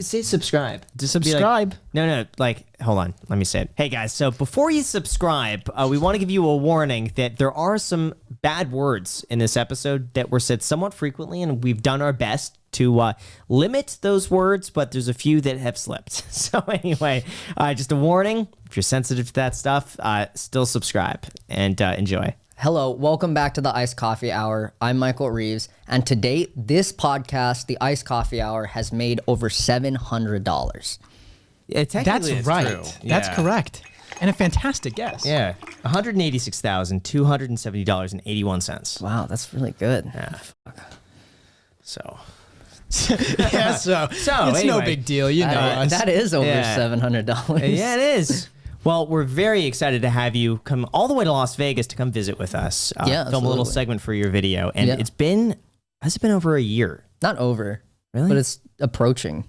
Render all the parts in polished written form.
Say subscribe. Just subscribe. No, like, hold on. Let me say it. Hey, guys, so before you subscribe, we want to give you a warning that there are some bad words in this episode that were said somewhat frequently, and we've done our best to limit those words, but there's a few that have slipped. So anyway, just a warning. If you're sensitive to that stuff, still subscribe and enjoy. Hello, welcome back to the Iced Coffee Hour. I'm Michael Reeves, and to date, this podcast, the Iced Coffee Hour, has made over $700. Yeah, That's right. True. That's Yeah. correct. And a fantastic guess. Yeah, $186,270.81. Wow, that's really good. Yeah. So Yeah, so it's anyway. no big deal, you know us. That is over Yeah. $700. yeah, it is. Well, we're very excited to have you come all the way to Las Vegas to come visit with us. Yeah, film a little absolutely. segment for your video, and Yeah. has it been over a year? Not over, Really? but it's approaching.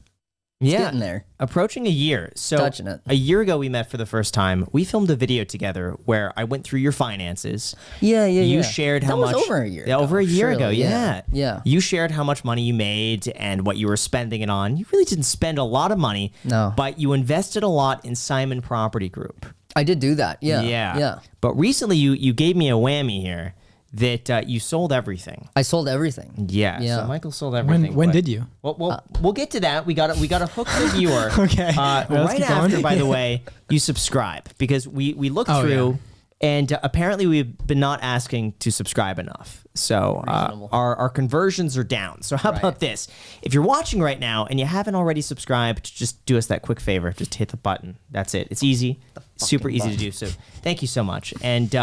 It's getting there. approaching a year. So Touching it. a year ago, we met for the first time. We filmed a video together where I went through your finances. Yeah. You shared how that much. was over a year Yeah, ago, over a year ago. surely, Yeah. Yeah. You shared how much money you made and what you were spending it on. You really didn't spend a lot of money. No. But you invested a lot in Simon Property Group. I did do that. Yeah. Yeah. But recently, you gave me a whammy here that you sold everything. I sold everything. Yeah. Yeah. So Michael sold everything. When but- did you? Well, we'll get to that. We got to hook the viewer. Okay. Well, let's Right keep going. after, by the way, you subscribe because we looked Oh, through. yeah. And apparently we've been not asking to subscribe enough. So Reasonable. our conversions are down. So how about this? If you're watching right now and you haven't already subscribed, just do us that quick favor. Just hit the button. That's it. It's easy. Super easy to do. So thank you so much. And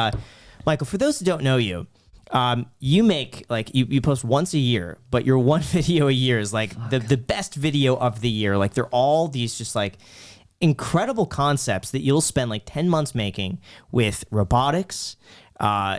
Michael, for those who don't know you, you make you post once a year, but your one video a year is like the best video of the year. Like they're all these just like incredible concepts that you'll spend like 10 months making with robotics,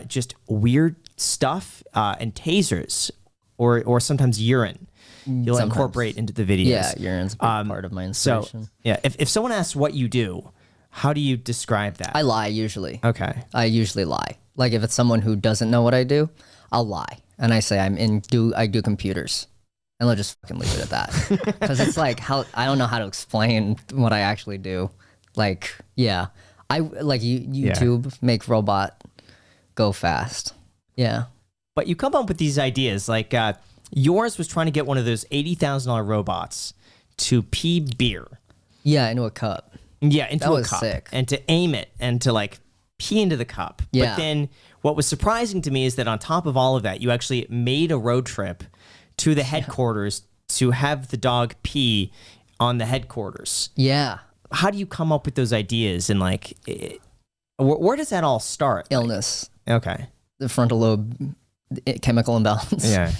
just weird stuff, and tasers or sometimes urine. You'll Sometimes. incorporate into the videos. Yeah, urine's a big part of my inspiration. So yeah, if someone asks what you do, how do you describe that? I lie usually. Okay. I usually lie. Like if it's someone who doesn't know what I do, I'll lie. And I say I do computers. And they'll just fucking leave it at that. Because it's like I don't know how to explain what I actually do. Like, yeah. I like YouTube, make robot go fast. Yeah. But you come up with these ideas. Like yours was trying to get one of those $80,000 robots to pee beer. Yeah, into a cup. Yeah, into That a was cup. sick. And to aim it and to like pee into the cup. Yeah. But then what was surprising to me is that on top of all of that, you actually made a road trip to the headquarters to have the dog pee on the headquarters. Yeah. How do you come up with those ideas and like, where does that all start? Illness. Okay. The frontal lobe chemical imbalance. Yeah.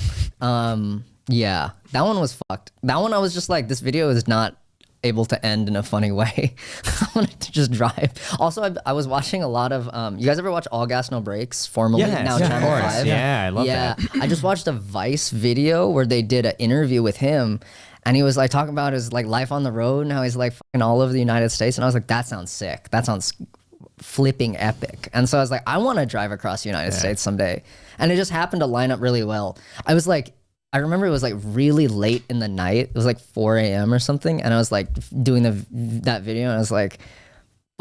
Yeah. That one was fucked. That one I was just like, this video is not able to end in a funny way. I wanted to just drive. Also, I was watching a lot of, you guys ever watch All Gas No Brakes, formerly now of Channel course. 5? Yeah, I love that. I just watched a Vice video where they did an interview with him, and he was like talking about his like life on the road and how he's like fucking all over the United States, and I was like, that sounds sick. That sounds flipping epic. And so I was like, I want to drive across the United States someday. And it just happened to line up really well. I remember it was like really late in the night. It was like 4 a.m. or something. And I was like doing that video, and I was like,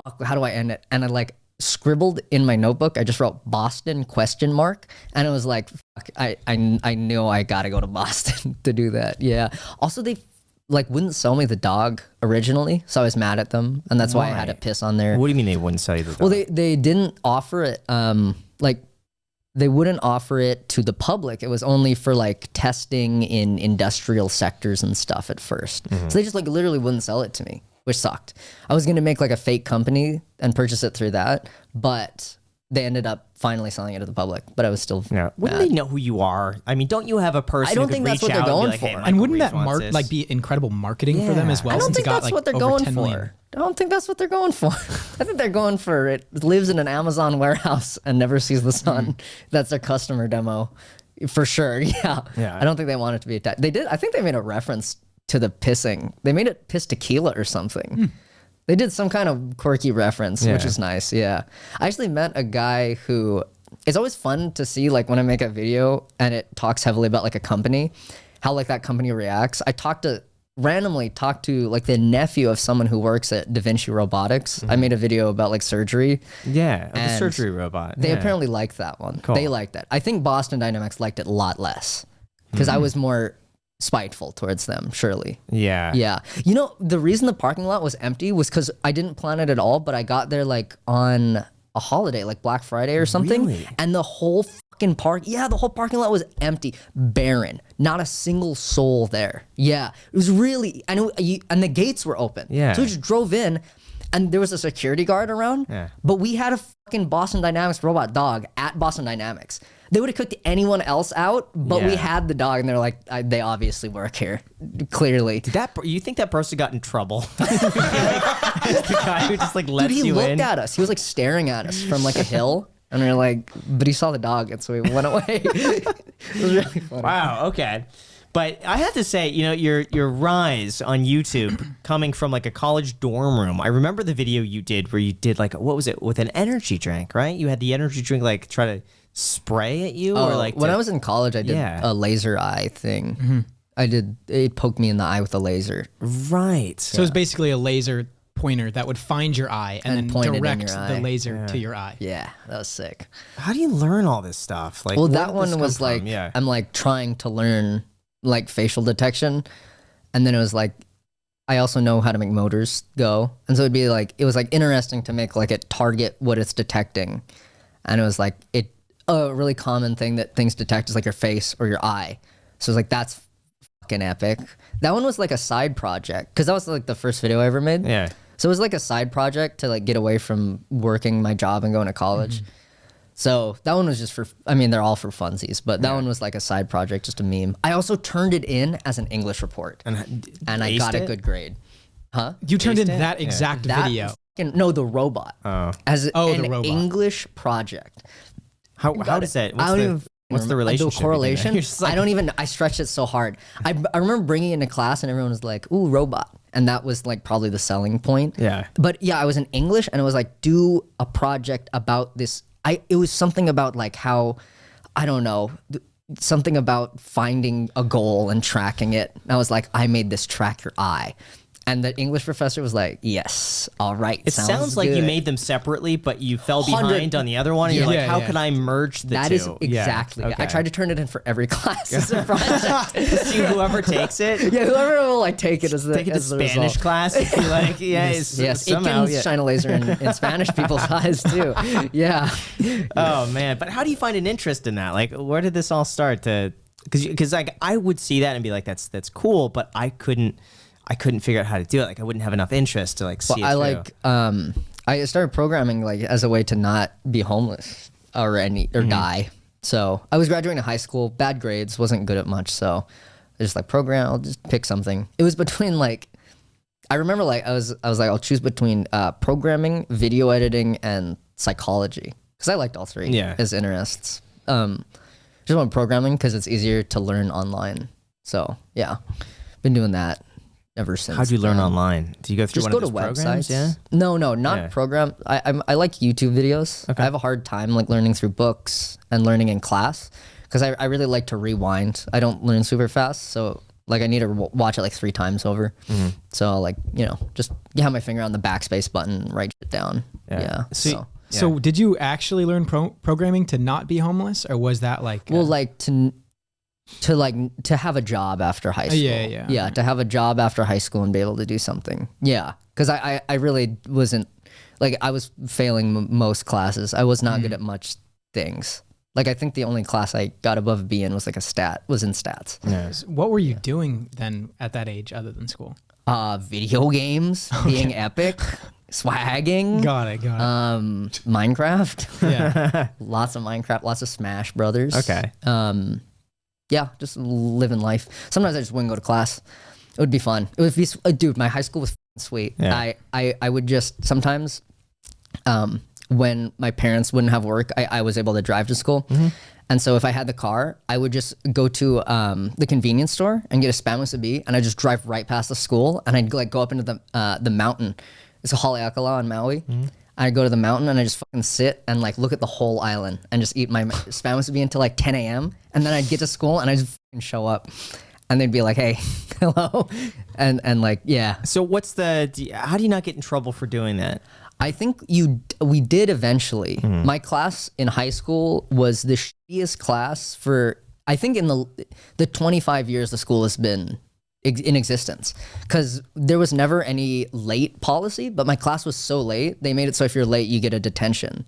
fuck, how do I end it? And I like scribbled in my notebook. I just wrote Boston ? And it was like, fuck, I knew I gotta go to Boston to do that. Yeah. Also, they like wouldn't sell me the dog originally, so I was mad at them, and that's why I had to piss on there. What do you mean they wouldn't sell you the dog? Well, they didn't offer it. They wouldn't offer it to the public. It was only for like testing in industrial sectors and stuff at first. So they just like literally wouldn't sell it to me, which sucked. I was gonna make like a fake company and purchase it through that, but they ended up finally selling it to the public. But I was still Yeah. Wouldn't mad. they know who you are? I mean, don't you have a person I don't who could think that's reach what they're out and be going like, hey, for. Michael And wouldn't Reeves that wants this? like be incredible marketing for them as well? I don't since think it got, that's like, what they're over going 10 for. million? I don't think that's what they're going for. I think they're going for it lives in an Amazon warehouse and never sees the sun. That's their customer demo for sure. Yeah. Yeah. I don't think they want it to be attached. They did. I think they made a reference to the pissing. They made it piss tequila or something. They did some kind of quirky reference, which Yeah. is nice. Yeah. I actually met a guy who, it's always fun to see like when I make a video and it talks heavily about like a company, how like that company reacts. I talked to randomly talked to like the nephew of someone who works at Da Vinci Robotics. I made a video about like surgery. Yeah, the and surgery robot. They apparently liked that one. Cool. They liked it. I think Boston Dynamics liked it a lot less because I was more spiteful towards them, surely. Yeah. Yeah. You know, the reason the parking lot was empty was because I didn't plan it at all, but I got there like on a holiday, like Black Friday or something. Really? And the whole fucking the whole parking lot was empty, barren, not a single soul there. Yeah. It was really, and the gates were open. Yeah. So we just drove in and there was a security guard around, but we had a fucking Boston Dynamics robot dog at Boston Dynamics. They would have kicked anyone else out, but we had the dog, and they're like, they obviously work here, clearly. You think that person got in trouble? The guy who just like lets Dude, he you in. looked at us. He was like staring at us from like a hill, and we are like, but he saw the dog, and so he went away. It was really funny. Wow. Okay. But I have to say, you know, your rise on YouTube coming from like a college dorm room. I remember the video you did where you did like, what was it, with an energy drink, right? You had the energy drink like try to spray at you, or like when I was in college, I did a laser eye thing. It poked me in the eye with a laser. Right. So it's basically a laser pointer that would find your eye and then point it in direct your the eye. laser to your eye. Yeah, that was sick. How do you learn all this stuff? Like, Well, where that did this one was come like, from? I'm like trying to learn like facial detection. And then it was like, I also know how to make motors go. And so it'd be like, it was like interesting to make like it target what it's detecting. And it was like, a really common thing that things detect is like your face or your eye. So it's like, that's fucking epic. That one was like a side project because that was like the first video I ever made. Yeah. So it was like a side project to like get away from working my job and going to college. So that one was just they're all for funsies, but that one was like a side project, just a meme. I also turned it in as an English report and I got a good grade. Huh? You turned in Aced it? that exact video. No, the robot. As the an robot. English project. How does that? What's the The relationship? correlation? You're just like, I stretched it so hard. I remember bringing it into class and everyone was like, ooh, robot. And that was like probably the selling point. Yeah. But yeah, I was in English and it was like, do a project about this. It was something about like how, I don't know, something about finding a goal and tracking it. And I was like, I made this track your eye. And the English professor was like, yes, all right. it sounds like you made them separately, but you fell behind on the other one. And you're like, how can I merge the two? That is exactly it. I tried to turn it in for every class as a project. to see whoever takes it. Yeah, whoever will like take it as the Take it to as the Spanish result. class. If you like, Yes, it somehow, can shine a laser in Spanish people's eyes too. Yeah. Oh man, but how do you find an interest in that? Like, where did this all start? Because like I would see that and be like, that's cool, but I couldn't figure out how to do it. Like I wouldn't have enough interest to like see it through. I started programming like as a way to not be homeless or die. So I was graduating high school, bad grades, wasn't good at much. So I just like I'll just pick something. It was between like, I remember like I was like, I'll choose between programming, video editing, and psychology. Cause I liked all three as interests. Just went programming because it's easier to learn online. So yeah, been doing that ever since. How'd you learn online? Do you go through Just one go of to those programs? websites. Yeah. No, not program. I like YouTube videos. Okay. I have a hard time like learning through books and learning in class because I really like to rewind. I don't learn super fast, so like I need to watch it like 3 times over. So I'll like just have my finger on the backspace button, and write it down. Yeah. So did you actually learn programming to not be homeless, or was that like? Well, like to have a job after high school. Yeah, to have a job after high school and be able to do something. Yeah, because I really wasn't, like I was failing most classes. I was not good at much things. Like I think the only class I got above a B in was like in stats. Yeah. What were you doing then at that age other than school? Video games, being epic, swagging. Got it. Minecraft. Yeah. Lots of Minecraft, lots of Smash Brothers. Okay. Yeah, just living life. Sometimes I just wouldn't go to class. It would be fun. It would be, dude, my high school was sweet. Yeah. I would just, sometimes when my parents wouldn't have work, I was able to drive to school. And so if I had the car, I would just go to the convenience store and get a Spam B, and I'd just drive right past the school, and I'd like go up into the mountain. It's a Haleakala on Maui. I'd go to the mountain and I just fucking sit and like look at the whole island and just eat my Spam B until like 10 a.m. And then I'd get to school and I just fucking show up. and they'd be like, "Hey, hello," and like, yeah. So how do you not get in trouble for doing that? I think we did eventually. My class in high school was the shittiest class for, I think, in the 25 years the school has been in existence, because there was never any late policy, but my class was so late, they made it so if you're late, you get a detention.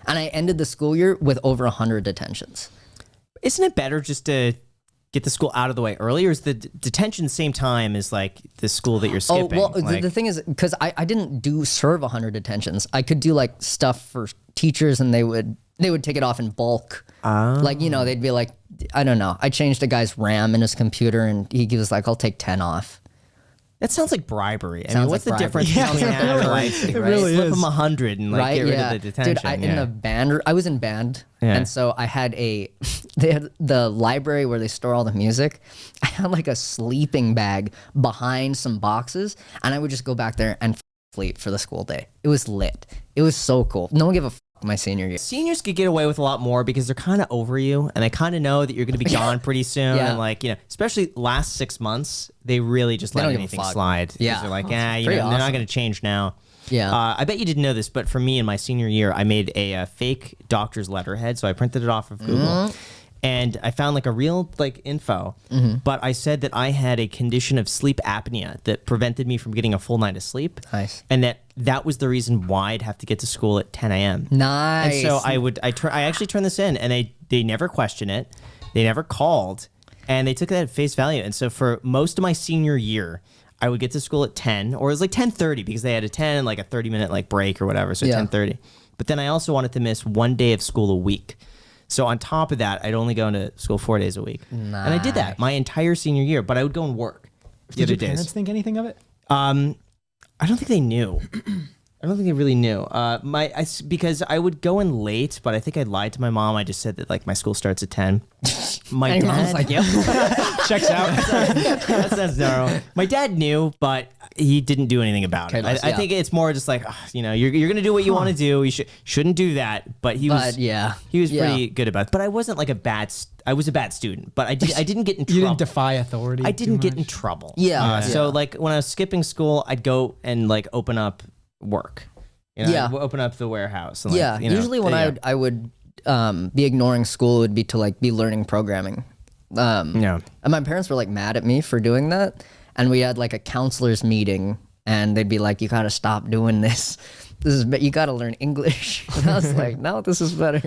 And I ended the school year with over 100 detentions. Isn't it better just to get the school out of the way early, or is the detention same time as like the school that you're skipping? Oh, well, the thing is, because I didn't serve 100 detentions. I could do like stuff for teachers, and they would take it off in bulk. Like, you know, they'd be like, I don't know, I changed a guy's RAM in his computer, and he was like, I'll take 10 off. That sounds like bribery. I Sounds mean, what's like the bribery. difference between that and like, It really flip is. them 100 and like get rid of the detention? Dude, in the band, I was in band, Yeah. and so I had they had the library where they store all the music. I had like a sleeping bag behind some boxes, and I would just go back there and sleep for the school day. It was lit. It was so cool. No one gave a my senior year. Seniors could get away with a lot more because they're kind of over you, and they kind of know that you're going to be gone pretty soon. Yeah. And like, you know, especially last 6 months, they really just let don't give a anything fuck. slide. 'Cause Yeah. they're like, That's you know, pretty they're not awesome. going to change now. Yeah. I bet you didn't know this, but for me in my senior year, I made a fake doctor's letterhead. So I printed it off of Google. And I found like a real like info, but I said that I had a condition of sleep apnea that prevented me from getting a full night of sleep. Nice. And that was the reason why I'd have to get to school at 10 a.m. Nice. And so I actually turned this in, and they never questioned it. They never called, and they took that at face value. And so for most of my senior year, I would get to school at 10, or it was like 10:30 because they had a 10 and like a 30-minute like break or whatever. So Yeah. 10:30. But then I also wanted to miss one day of school a week. So on top of that, I'd only go into school 4 days a week. And I did that my entire senior year, but I would go and work the Did other your parents days. think anything of it? I don't think they knew. I don't think they really knew. Because I would go in late, but I think I lied to my mom. I just said that like my school starts at 10. My And your mom's dad, like, yep. Checks out. that sounds narrow. My dad knew, but he didn't do anything about it. Careless, I yeah. think it's more just like, you know, you're gonna do what you want to do. You shouldn't do that. But he was yeah. he was Yeah. pretty good about it. But I wasn't like I was a bad student, but I didn't get in trouble. You didn't defy authority. I didn't too get in much? trouble. Yeah. So Yeah. like when I was skipping school, I'd go and like open up work. You know, Yeah. I'd open up the warehouse. And, like, Yeah. you know, Usually when yeah. I would be ignoring school, it would be to like be learning programming. Yeah. And my parents were like mad at me for doing that. And we had like a counselor's meeting, and they'd be like, you gotta stop doing this. You gotta learn English. And I was like, no, this is better.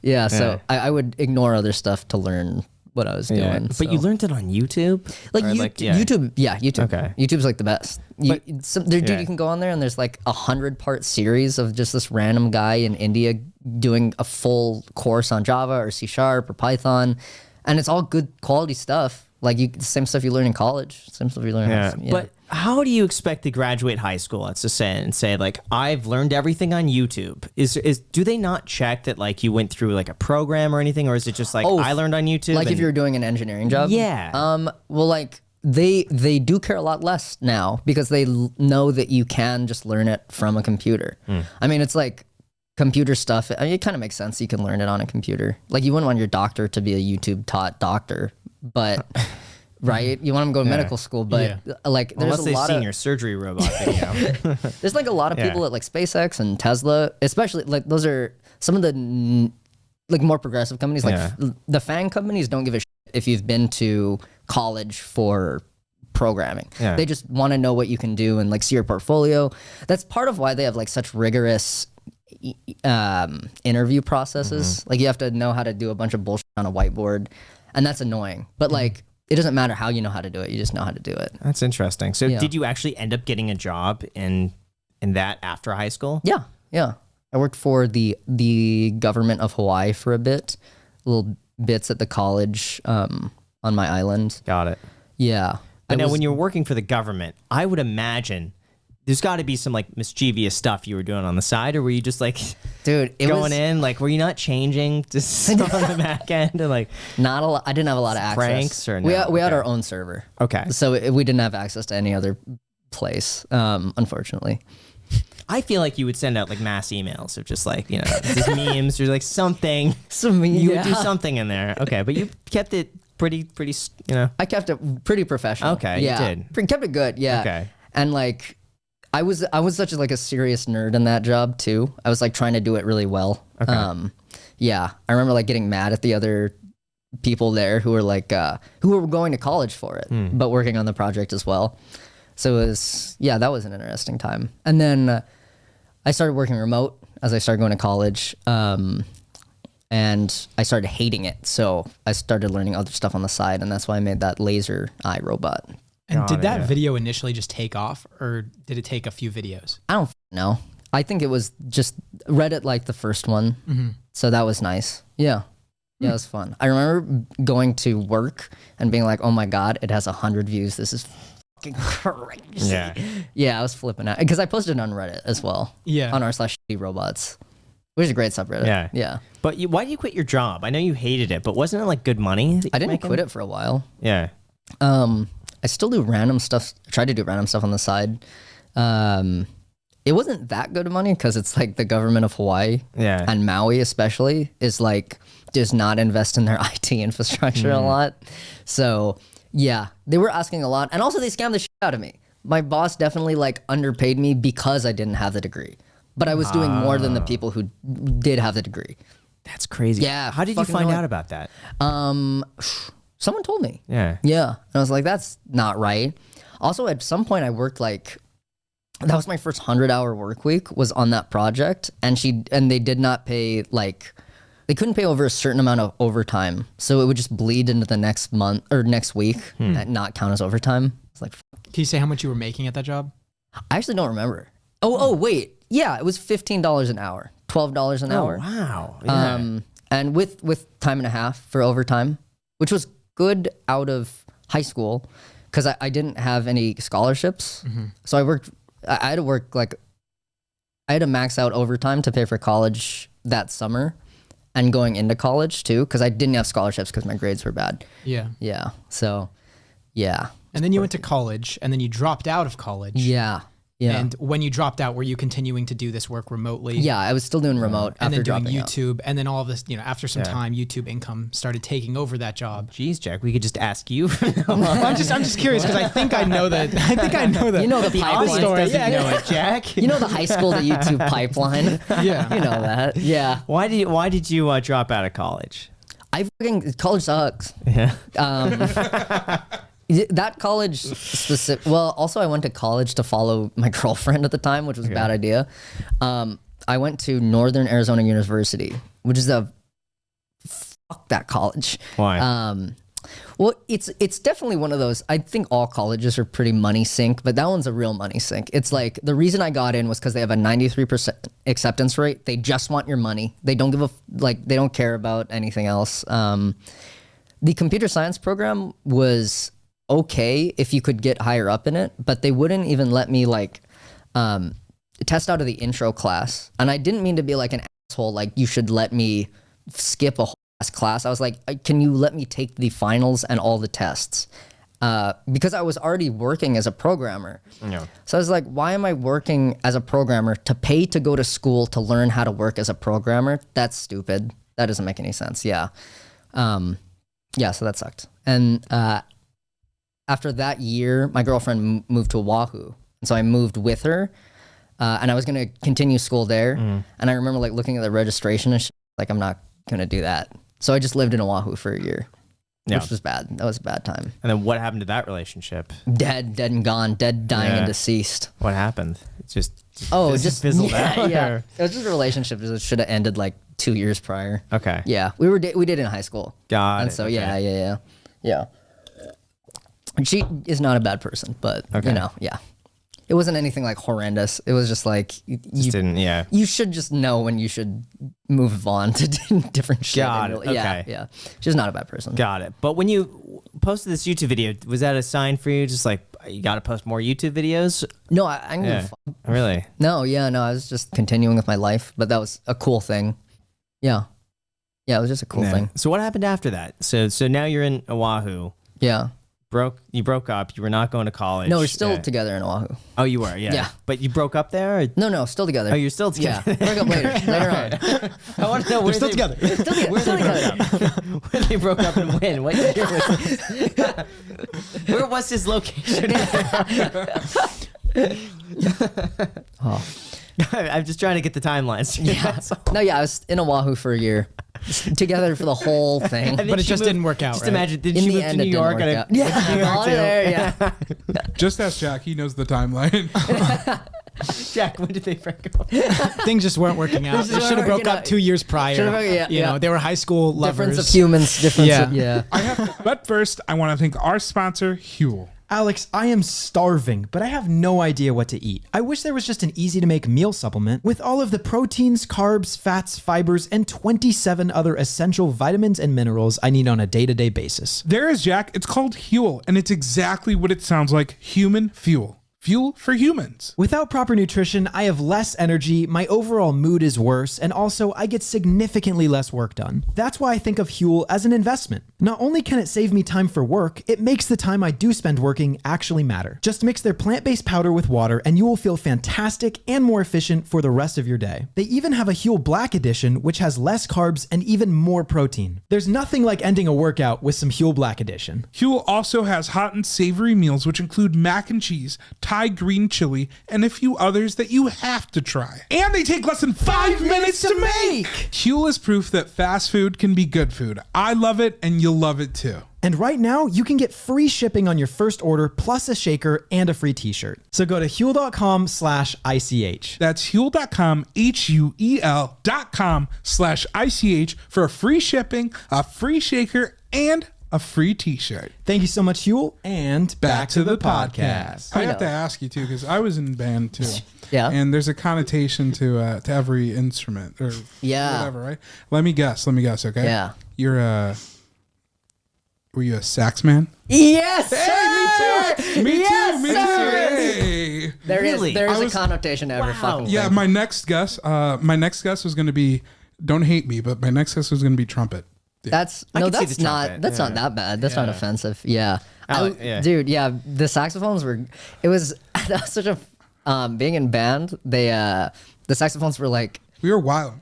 Yeah. So I would ignore other stuff to learn what I was Yeah. doing. But you so. learned it on YouTube? Like, Or, YouTube, yeah, YouTube. Okay. YouTube's like the best. Dude, you can go on there and there's like 100-part series of just this random guy in India doing a full course on Java or C# or Python, and it's all good quality stuff. Like same stuff you learn in college, same stuff you learn. Yeah. But how do you expect to graduate high school? Let's just say like I've learned everything on YouTube. Do they not check that like you went through like a program or anything, or is it just like I learned on YouTube? Like if and- you're doing an engineering job. Yeah. Well, like they do care a lot less now because they know that you can just learn it from a computer. I mean, it's like computer stuff. I mean, it kind of makes sense. You can learn it on a computer. Like you wouldn't want your doctor to be a YouTube taught doctor, but right? You want them to go to medical school, but like there's Unless a they've lot seen of your surgery robot video. there's like a lot of people at like SpaceX and Tesla, especially like those are some of the like more progressive companies. Like the FANG companies don't give a shit if you've been to college for programming. Yeah. They just want to know what you can do and like see your portfolio. That's part of why they have like such rigorous interview processes. Like you have to know how to do a bunch of bullshit on a whiteboard, and that's annoying. But like it doesn't matter how you know how to do it. You just know how to do it. That's interesting. So Yeah. did you actually end up getting a job in that after high school? Yeah, yeah. I worked for the government of Hawaii for a bit, little bits at the college on my island. Got it. Yeah. But now, when you're working for the government, I would imagine there's got to be some like mischievous stuff you were doing on the side, or were you just like, dude, it going was in? Like, were you not changing just on the back end? And like, not a lot. I didn't have a lot of access. pranks or we no? we had Okay. our own server, okay. so we didn't have access to any other place, unfortunately. I feel like you would send out like mass emails of just like, you know, just memes or like something. So You would do something in there. Okay. But you kept it pretty, you know. I kept it pretty professional. Okay, yeah. you did. Kept it good, yeah. Okay. And like, I was such a serious nerd in that job too. I was like trying to do it really well. Okay. Yeah, I remember like getting mad at the other people there who were like who were going to college for it, but working on the project as well. So it was, yeah, that was an interesting time. And then I started working remote as I started going to college, and I started hating it. So I started learning other stuff on the side, and that's why I made that laser eye robot. And did that video initially just take off, or did it take a few videos? I don't know. I think it was just Reddit, like the first one. So that was nice. Yeah. Yeah, it was fun. I remember going to work and being like, oh my God, it has 100 views. This is fucking crazy. Yeah. Yeah, I was flipping out. Because I posted it on Reddit as well. Yeah. On r/robots, which is a great subreddit. Yeah. Yeah. But why did you quit your job? I know you hated it, but wasn't it like good money? I didn't quit it for a while. Yeah. I still do random stuff. I try to do random stuff on the side. It wasn't that good money because it's like the government of Hawaii and Maui especially is like does not invest in their IT infrastructure a lot. So yeah, they were asking a lot, and also they scammed the shit out of me. My boss definitely like underpaid me because I didn't have the degree, but I was doing more than the people who did have the degree. That's crazy. Yeah, How did you find out about that? Someone told me. Yeah. Yeah. And I was like, that's not right. Also, at some point, I worked like, that was my first 100-hour work week was on that project. And they did not pay, like, they couldn't pay over a certain amount of overtime. So it would just bleed into the next month or next week and not count as overtime. It's like, Can you say how much you were making at that job? I actually don't remember. Oh, wait. Yeah, it was $15 an hour, $12 an hour. Wow. Yeah. And with time and a half for overtime, which was good out of high school because I didn't have any scholarships. So I had to work like, I had to max out overtime to pay for college that summer and going into college too because I didn't have scholarships because my grades were bad. Yeah. Yeah. So, yeah. And then you went to college, and then you dropped out of college. Yeah. Yeah. And when you dropped out, were you continuing to do this work remotely? Yeah, I was still doing remote And after then doing dropping YouTube, and then all of this, after some time, YouTube income started taking over that job. Jeez, Jack, we could just ask you. I'm just curious because I think I know that. You know the pipeline. Story. Yeah, You know it, Jack. You know the high school to YouTube pipeline. Yeah. You know that. Yeah. Why did you drop out of college? College sucks. Yeah. That college specific. Well, also I went to college to follow my girlfriend at the time, which was a bad idea. I went to Northern Arizona University, which is fuck that college. Why? Well, it's definitely one of those. I think all colleges are pretty money sink, but that one's a real money sink. It's like the reason I got in was because they have a 93% acceptance rate. They just want your money. They don't they don't care about anything else. The computer science program was okay if you could get higher up in it, but they wouldn't even let me test out of the intro class. And I didn't mean to be like an asshole, like you should let me skip a whole class. I was like, can you let me take the finals and all the tests? Because I was already working as a programmer. Yeah. So I was like, why am I working as a programmer to pay to go to school to learn how to work as a programmer? That's stupid. That doesn't make any sense. Yeah. Yeah, so that sucked. And after that year, my girlfriend moved to Oahu. And so I moved with her. And I was going to continue school there. And I remember looking at the registration and shit, I'm not going to do that. So I just lived in Oahu for a year, which was bad. That was a bad time. And then what happened to that relationship? Dead and gone, dead, dying, and deceased. What happened? It just fizzled out? Yeah. It was just a relationship that should have ended 2 years prior. Okay. Yeah, we did in high school. Got and it. so Okay. yeah. And she is not a bad person, but yeah. It wasn't anything horrendous. It was just you should just know when you should move on to different shit. Got it. Okay. Yeah. She's not a bad person. Got it. But when you posted this YouTube video, was that a sign for you? Just you got to post more YouTube videos? No, I knew. Really? No, I was just continuing with my life, but that was a cool thing. Yeah. Yeah, it was just a cool thing. So what happened after that? So now you're in Oahu. Yeah. You broke up. You were not going to college. No, we're still together in Oahu. Oh, you were, yeah. Yeah. But you broke up there? Or? No, still together. Oh, you're still together? Yeah, broke up later on. I want to know where They're still together. Where they broke up? Where they broke up and when? What year was this? Where was his location? I'm just trying to get the timelines. Yeah. No, yeah, I was in Oahu for a year. Together for the whole thing. But it just didn't work out. Just right? imagine, did In she the move end, to it New didn't York? work And out. Yeah, all there, yeah. Just ask Jack. He knows the timeline. Jack, when did they break up? Things just weren't working out. They should have broke up 2 years prior. You know, they were high school lovers. Difference of humans. Yeah. But first, I want to thank our sponsor, Huel. Alex, I am starving, but I have no idea what to eat. I wish there was just an easy to make meal supplement with all of the proteins, carbs, fats, fibers, and 27 other essential vitamins and minerals I need on a day-to-day basis. There is Jack. It's called Huel, and it's exactly what it sounds like, human fuel. Fuel for humans. Without proper nutrition, I have less energy, my overall mood is worse, and also I get significantly less work done. That's why I think of Huel as an investment. Not only can it save me time for work, it makes the time I do spend working actually matter. Just mix their plant-based powder with water and you will feel fantastic and more efficient for the rest of your day. They even have a Huel Black Edition, which has less carbs and even more protein. There's nothing like ending a workout with some Huel Black Edition. Huel also has hot and savory meals, which include mac and cheese, Thai green chili, and a few others that you have to try. And they take less than 5 minutes to make! Huel is proof that fast food can be good food. I love it, and you'll love it too. And right now, you can get free shipping on your first order, plus a shaker and a free t-shirt. So go to Huel.com/ICH. That's Huel.com, HUEL.com/ICH for a free shipping, a free shaker, and a free t-shirt. Thank you so much, Huel, and back to the podcast. I have to ask you too, because I was in band too. Yeah. And there's a connotation to every instrument or whatever, right? Let me guess, okay? Yeah. Were you a sax man? Yes, Hey, me too. Yes, Me sir. too. Hey. There is Really? a was- connotation to every fucking Yeah, thing. my next guess was going to be, don't hate me, but my next guess was going to be trumpet. That's I can see that's the not trumpet. that's not that bad. That's not offensive. Yeah. Yeah. Dude, yeah, the saxophones were that was such a being in band, the saxophones were like We were wild.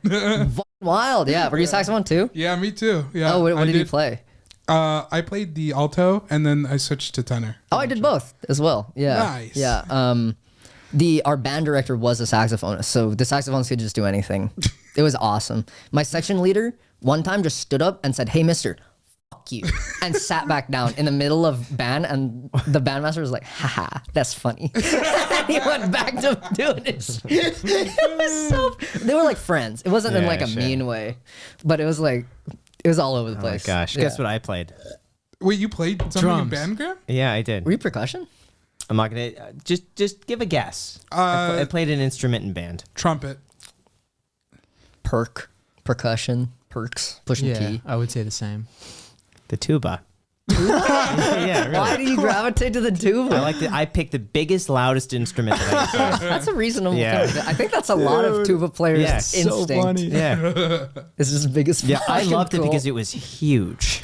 wild. Yeah. Were you saxophone too? Yeah, me too. Yeah. Oh, what I did you play? I played the alto and then I switched to tenor. Oh, I did both as well. Yeah. Nice. Yeah. Our band director was a saxophonist, so the saxophones could just do anything. It was awesome. My section leader one time just stood up and said, "Hey, mister, fuck you," and sat back down in the middle of band, and the bandmaster was like, "Haha, that's funny." And he went back to doing it. It was so. They were like friends. It wasn't in like a mean way, but it was like it was all over the Oh my place. gosh. Yeah. Guess what I played? Wait, you played something Drums. in band, Graham? Yeah, I did. Were you percussion? I'm not going to... Just give a guess. I played an instrument in band. Trumpet. Percussion, perks, pushing T. I would say the same. The tuba. Yeah, really. Why do you gravitate to the tuba? I picked the biggest, loudest instrument that I could play. That's a reasonable Yeah. thing. I think that's a lot of tuba players' Yeah, instinct. so funny. Yeah. It's just big as Yeah, I fucking loved it cool. because it was huge.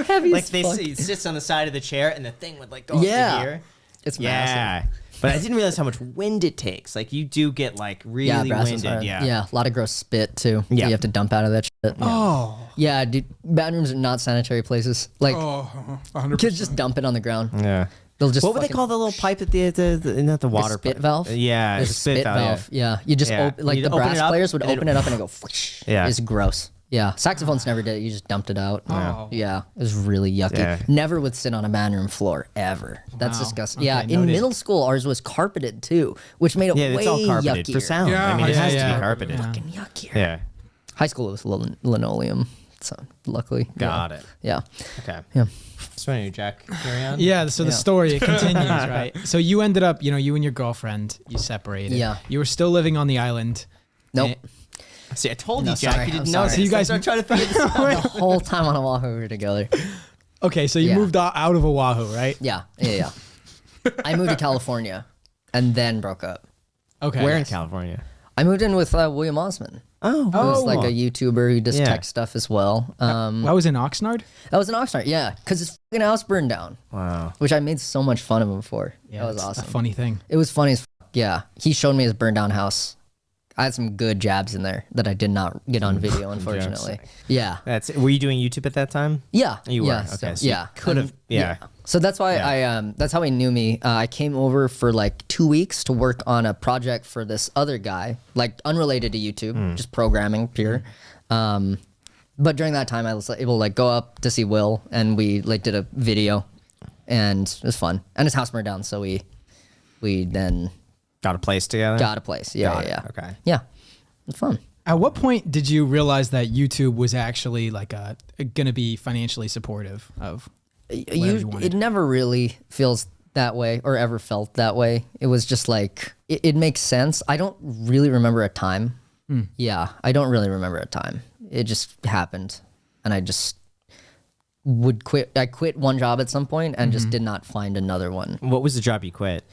heavy Like as they fuck. it sits on the side of the chair and the thing would like go up Yeah. to here. It's massive. Yeah. But I didn't realize how much wind it takes. Like you do get like Yeah, really brass is winded. hard. Yeah. Yeah, a lot of gross spit too. Yeah. You have to dump out of that shit. Oh. Yeah, dude, band rooms are not sanitary places. Like Oh, 100%. kids just dump it on the ground. Yeah. They'll just What would they fucking- call the little pipe at the not the water spit pipe. valve? Yeah, There's a spit valve. Yeah. You just Yeah. open like You'd the open brass it up, players would and open it up and it go whoosh. Yeah. It's gross. Yeah. Saxophones never did it. You just dumped it out. Oh. Yeah. It was really yucky. Yeah. Never would sit on a band room floor ever. That's disgusting. Yeah. Okay, In noted. middle school, ours was carpeted too, which made it Yeah, way it's all carpeted yuckier. for sound. Yeah, I mean, it yeah, has to yeah. be carpeted. Fucking yuckier. Yeah. High school was linoleum. So luckily. Got it. Yeah. Okay. Yeah. So anyway, Jack, carry on. Yeah, so the story it continues, right? So you ended up, you and your girlfriend, you separated. Yeah. You were still living on the island. Nope. See, I told No, you, Jack. sorry, You didn't I'm know sorry. this. So you guys- I'm trying to figure this out. The whole time on Oahu we were together. Okay, so you Yeah. moved out of Oahu, right? Yeah. I moved to California and then broke up. Okay. Where in California? I moved in with William Osman. Oh, Who's like a YouTuber who does tech stuff as well. I was in Oxnard. That was in Oxnard, yeah, because his fucking house burned down. Wow. Which I made so much fun of him for. Yeah, that was it's awesome. a funny thing. It was funny as fuck. Yeah, he showed me his burned down house. I had some good jabs in there that I did not get on video, unfortunately. Yeah. Were you doing YouTube at that time? Yeah. You were. Yeah, Okay. So, So you could have. Yeah. So that's why that's how he knew me. I came over for like 2 weeks to work on a project for this other guy, like unrelated to YouTube, just programming pure. But during that time I was able to like go up to see Will, and we like did a video, and it was fun. And his house burned down, so we then Got a place together. got a place. Yeah, Got it. yeah. Okay. Yeah. It's fun. At what point did you realize that YouTube was actually like going to be financially supportive of whatever you wanted? It never really feels that way or ever felt that way. It was just like it makes sense. I don't really remember a time. Yeah, I don't really remember a time. It just happened, and I just would quit. I quit one job at some point and just did not find another one. What was the job you quit?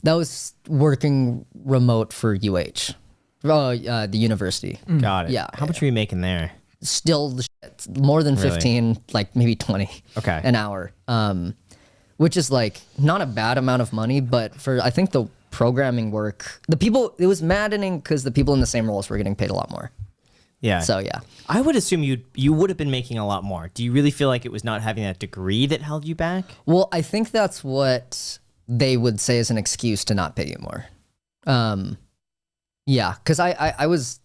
That was working remote for UH, the university. Got it. Yeah, How much were you making there? Still the shit, more than 15, like maybe 20 Okay. an hour. Which is like not a bad amount of money, but for I think the programming work, it was maddening because the people in the same roles were getting paid a lot more. Yeah. So yeah. I would assume you would have been making a lot more. Do you really feel like it was not having that degree that held you back? Well, I think that's what they would say is an excuse to not pay you more. Yeah, because I was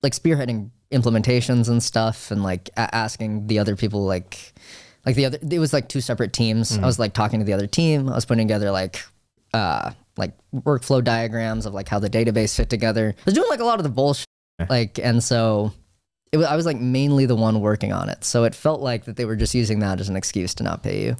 spearheading implementations and stuff, and like asking the other people it was like 2 separate teams. I was like talking to the other team. I was putting together like workflow diagrams of like how the database fit together. I was doing like a lot of the bullshit, and so I was like mainly the one working on it. So it felt like that they were just using that as an excuse to not pay you.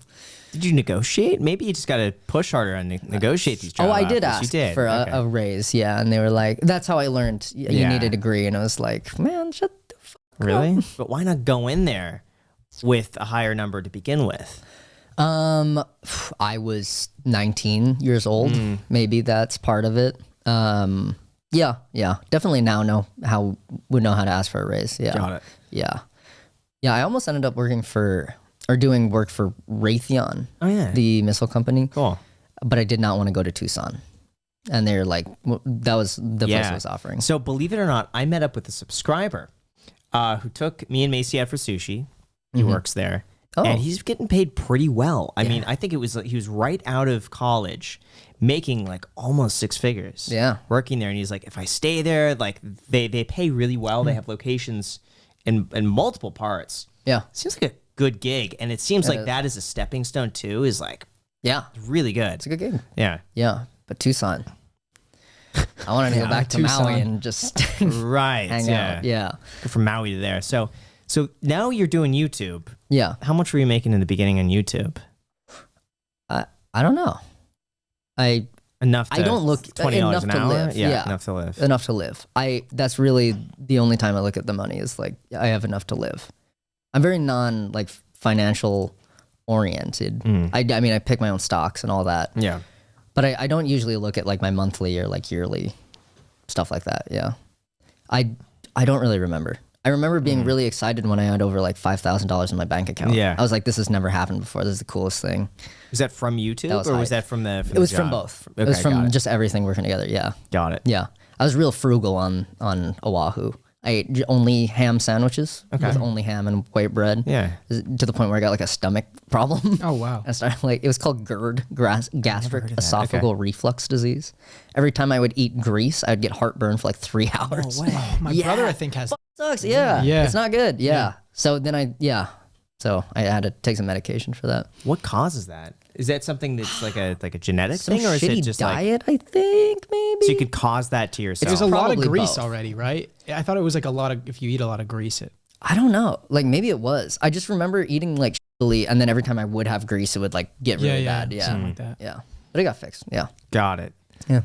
Did you negotiate? Maybe you just got to push harder and negotiate these jobs. Oh, I did You ask did. for Okay. a raise, yeah, and they were like, "That's how I learned. You need a degree." And I was like, "Man, shut the fuck up." Really? But why not go in there with a higher number to begin with? I was 19 years old. Maybe that's part of it. Yeah, definitely now would know how to ask for a raise. Yeah, Got it. Yeah. I almost ended up doing work for Raytheon. Oh yeah. The missile company. Cool. But I did not want to go to Tucson, and they're like, that was the place I was offering. So believe it or not, I met up with a subscriber who took me and Macy out for sushi. He works there. Oh. And he's getting paid pretty well. I mean, I think he was right out of college, making like almost 6 figures. Yeah. Working there. And he's like, if I stay there, like they pay really well. They have locations in multiple parts. Yeah. Seems like a good gig. And it seems like that is a stepping stone too, is like Yeah. really good. It's a good gig. Yeah. Yeah. But Tucson. I wanted to go back to Tucson. Maui and just Right. hang out. Yeah. Go from Maui to there. So now you're doing YouTube. Yeah. How much were you making in the beginning on YouTube? I don't know. Enough to I don't look $20 enough an to hour? live. Yeah. Enough to live. Enough to live. That's really the only time I look at the money is like I have enough to live. I'm very financial oriented. I mean I pick my own stocks and all that. Yeah. But I don't usually look at like my monthly or like yearly stuff like that. Yeah. I don't really remember. I remember being really excited when I had over like $5,000 in my bank account. Yeah. I was like, this has never happened before. This is the coolest thing. Was that from YouTube That was or was hype. that from the It was from job? both. Okay, It was got from it. just everything working together. Yeah. Got it. Yeah. I was real frugal on Oahu. I ate only ham sandwiches with only ham and white bread. Yeah. To the point where I got like a stomach problem. Oh, wow. I started it was called GERD, gastric heard of that. esophageal reflux disease. Every time I would eat grease, I'd get heartburn for like 3 hours. My Yeah. brother, I think, has. Sucks. Yeah. Yeah. It's not good. Yeah. So then so I had to take some medication for that. What causes that? Is that something that's like a genetic Some thing, or is shitty it just like diet, I think, maybe. so you could cause that to yourself? There's a lot of Probably grease both. already, right? I thought it was like a lot of, if you eat a lot of grease, I don't know. Like maybe it was. I just remember eating like shittily, and then every time I would have grease, it would like get really bad. Yeah. something like that. Yeah. But it got fixed. Yeah. Got it.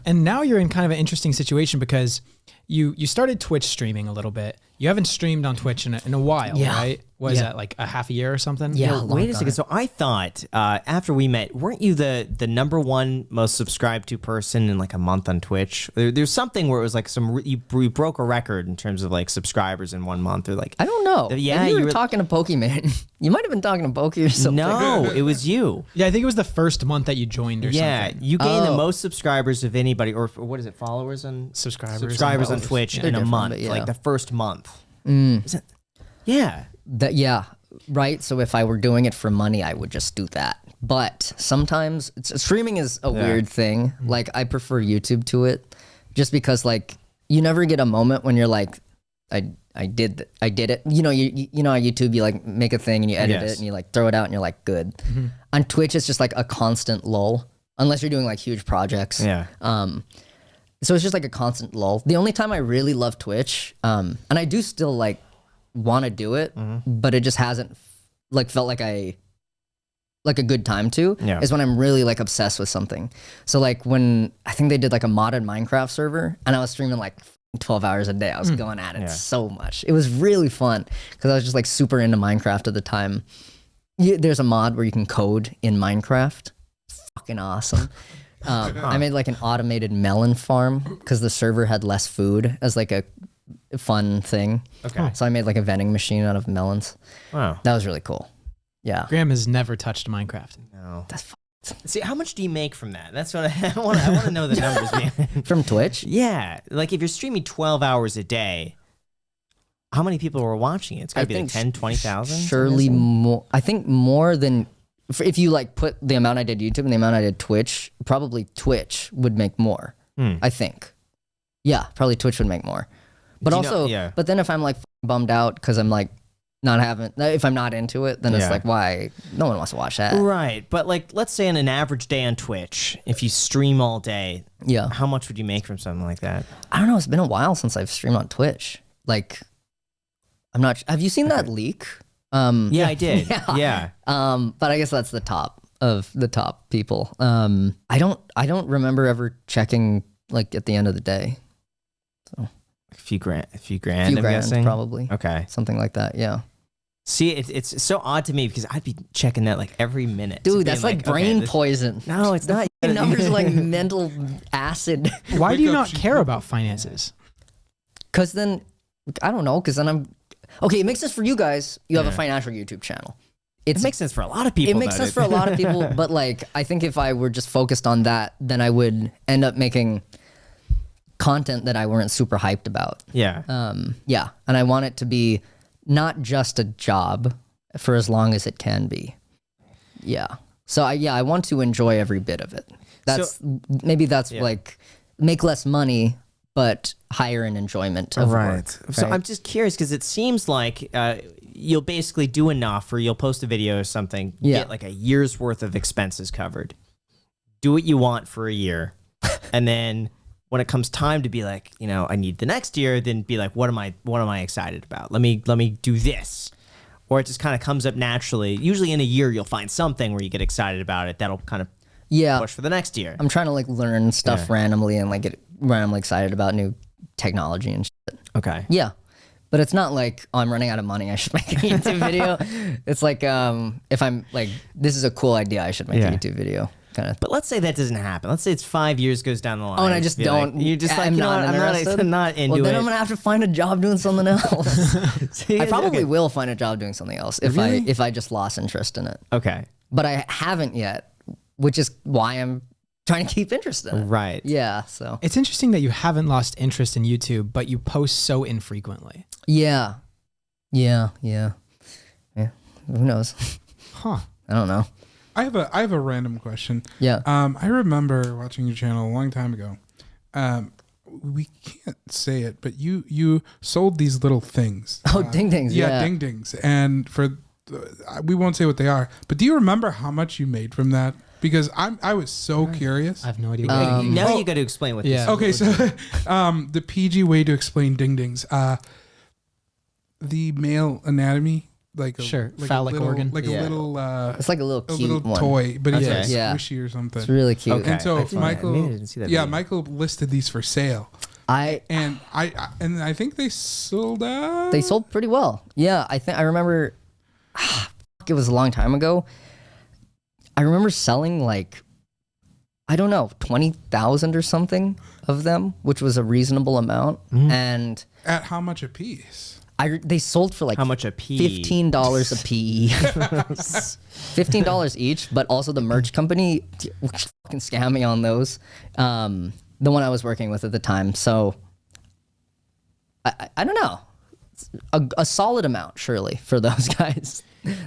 And now you're in kind of an interesting situation because you started Twitch streaming a little bit. You haven't streamed on Twitch in a while, right? What is that, like a half a year or something? Yeah. Wait a second. So I thought after we met, weren't you the number one most subscribed to person in like a month on Twitch? There's something where it was like you broke a record in terms of like subscribers in 1 month, or like I don't know. Yeah, Maybe you you were were talking to Pokemon. You might have been talking to Pokey or something. no, it was you. Yeah, I think it was the first month that you joined or Yeah, something. you gained the most subscribers of anybody, or what is it, followers on Subscribers on Twitch in a different, month, but yeah. like the first month. Is it? Yeah. Yeah, right. So if I were doing it for money, I would just do that. But sometimes streaming is a weird thing. Like I prefer YouTube to it, just because like you never get a moment when you're like, I did it. You know, you know on YouTube you like make a thing and you edit it and you like throw it out and you're like good. On Twitch it's just like a constant lull, unless you're doing like huge projects. Yeah. So it's just like a constant lull. The only time I really love Twitch, and I do still like want to do it, but it just hasn't like felt like a good time to, is when I'm really like obsessed with something. So like when I think they did like a modded Minecraft server and I was streaming like 12 hours a day. I was going at it so much. It was really fun because I was just like super into Minecraft at the time. There's a mod where you can code in Minecraft. Fucking awesome. I made like an automated melon farm because the server had less food as like a fun thing. Okay. So I made like a vending machine out of melons. Wow. That was really cool. Yeah. Graham has never touched Minecraft. No. That's See, how much do you make from that? That's what I want to know the numbers, man. from Twitch. Yeah, like if you're streaming 12 hours a day, how many people were watching it? It's got to be like 10, 20,000? Surely more. I think more than, if you like put the amount I did YouTube and the amount I did Twitch, probably Twitch would make more. I think. Yeah, probably Twitch would make more. But also, but then if I'm like bummed out because I'm like if I'm not into it, then it's like, why? No one wants to watch that. Right. But like, let's say on an average day on Twitch, if you stream all day, how much would you make from something like that? I don't know. It's been a while since I've streamed on Twitch. Like, I'm not, have you seen that leak? Yeah, I did. Yeah. But I guess that's the top of the top people. I don't remember ever checking like at the end of the day. So A few grand, I'm guessing. Probably. Okay. Something like that. Yeah. See, it's so odd to me because I'd be checking that like every minute. Dude, that's like brain poison. No, it's not. The numbers are like mental acid. Why do you not care about finances? Because then, I don't know, because then okay, it makes sense for you guys. You have a financial YouTube channel. It makes sense for a lot of people. It makes sense for a lot of people, but like, I think if I were just focused on that, then I would end up making content that I weren't super hyped about. Yeah. Yeah. And I want it to be not just a job for as long as it can be. Yeah. So I want to enjoy every bit of it. Maybe that's like make less money, but higher in enjoyment of work. So I'm just curious because it seems like you'll basically do enough, or you'll post a video or something, get like a year's worth of expenses covered, do what you want for a year, and then when it comes time to be like, I need the next year, then be like, what am I excited about? Let me do this. Or it just kind of comes up naturally. Usually in a year, you'll find something where you get excited about it. That'll kind of push for the next year. I'm trying to like learn stuff randomly and like get randomly excited about new technology and shit. Okay. Yeah. But it's not like, I'm running out of money, I should make a YouTube video. It's like, if I'm like, this is a cool idea, I should make a YouTube video. Kind of. But let's say that doesn't happen. Let's say it's 5 years goes down the line. Oh, and I just don't. Like, you're just like, I'm I'm not into well, then it. I'm gonna have to find a job doing something else. I probably will find a job doing something else if I just lost interest in it. Okay. But I haven't yet, which is why I'm trying to keep interest in it. Right. Yeah. So it's interesting that you haven't lost interest in YouTube, but you post so infrequently. Yeah. Who knows? Huh. I don't know. I have a random question. Yeah. I remember watching your channel a long time ago. We can't say it, but you sold these little things. Oh, ding dings. Yeah, ding dings. And we won't say what they are, but do you remember how much you made from that? Because I was so curious. I have no idea. Now you got to explain what this is. Okay, so the PG way to explain ding dings. The male anatomy. Like phallic little, organ. Like a little it's like a little cute one. toy, but it's like Yeah. squishy or something. It's really cute. Okay. And so Maybe I didn't see that video. Michael listed these for sale And I think they sold out. They sold pretty well. Yeah, I remember. It was a long time ago. I remember selling like, I don't know, 20,000 or something of them, which was a reasonable amount. And at how much a piece? They sold for like how much a piece? $15 a piece. $15 each, but also the merch company fucking scammed me on those. The one I was working with at the time. So I don't know. A solid amount, surely, for those guys.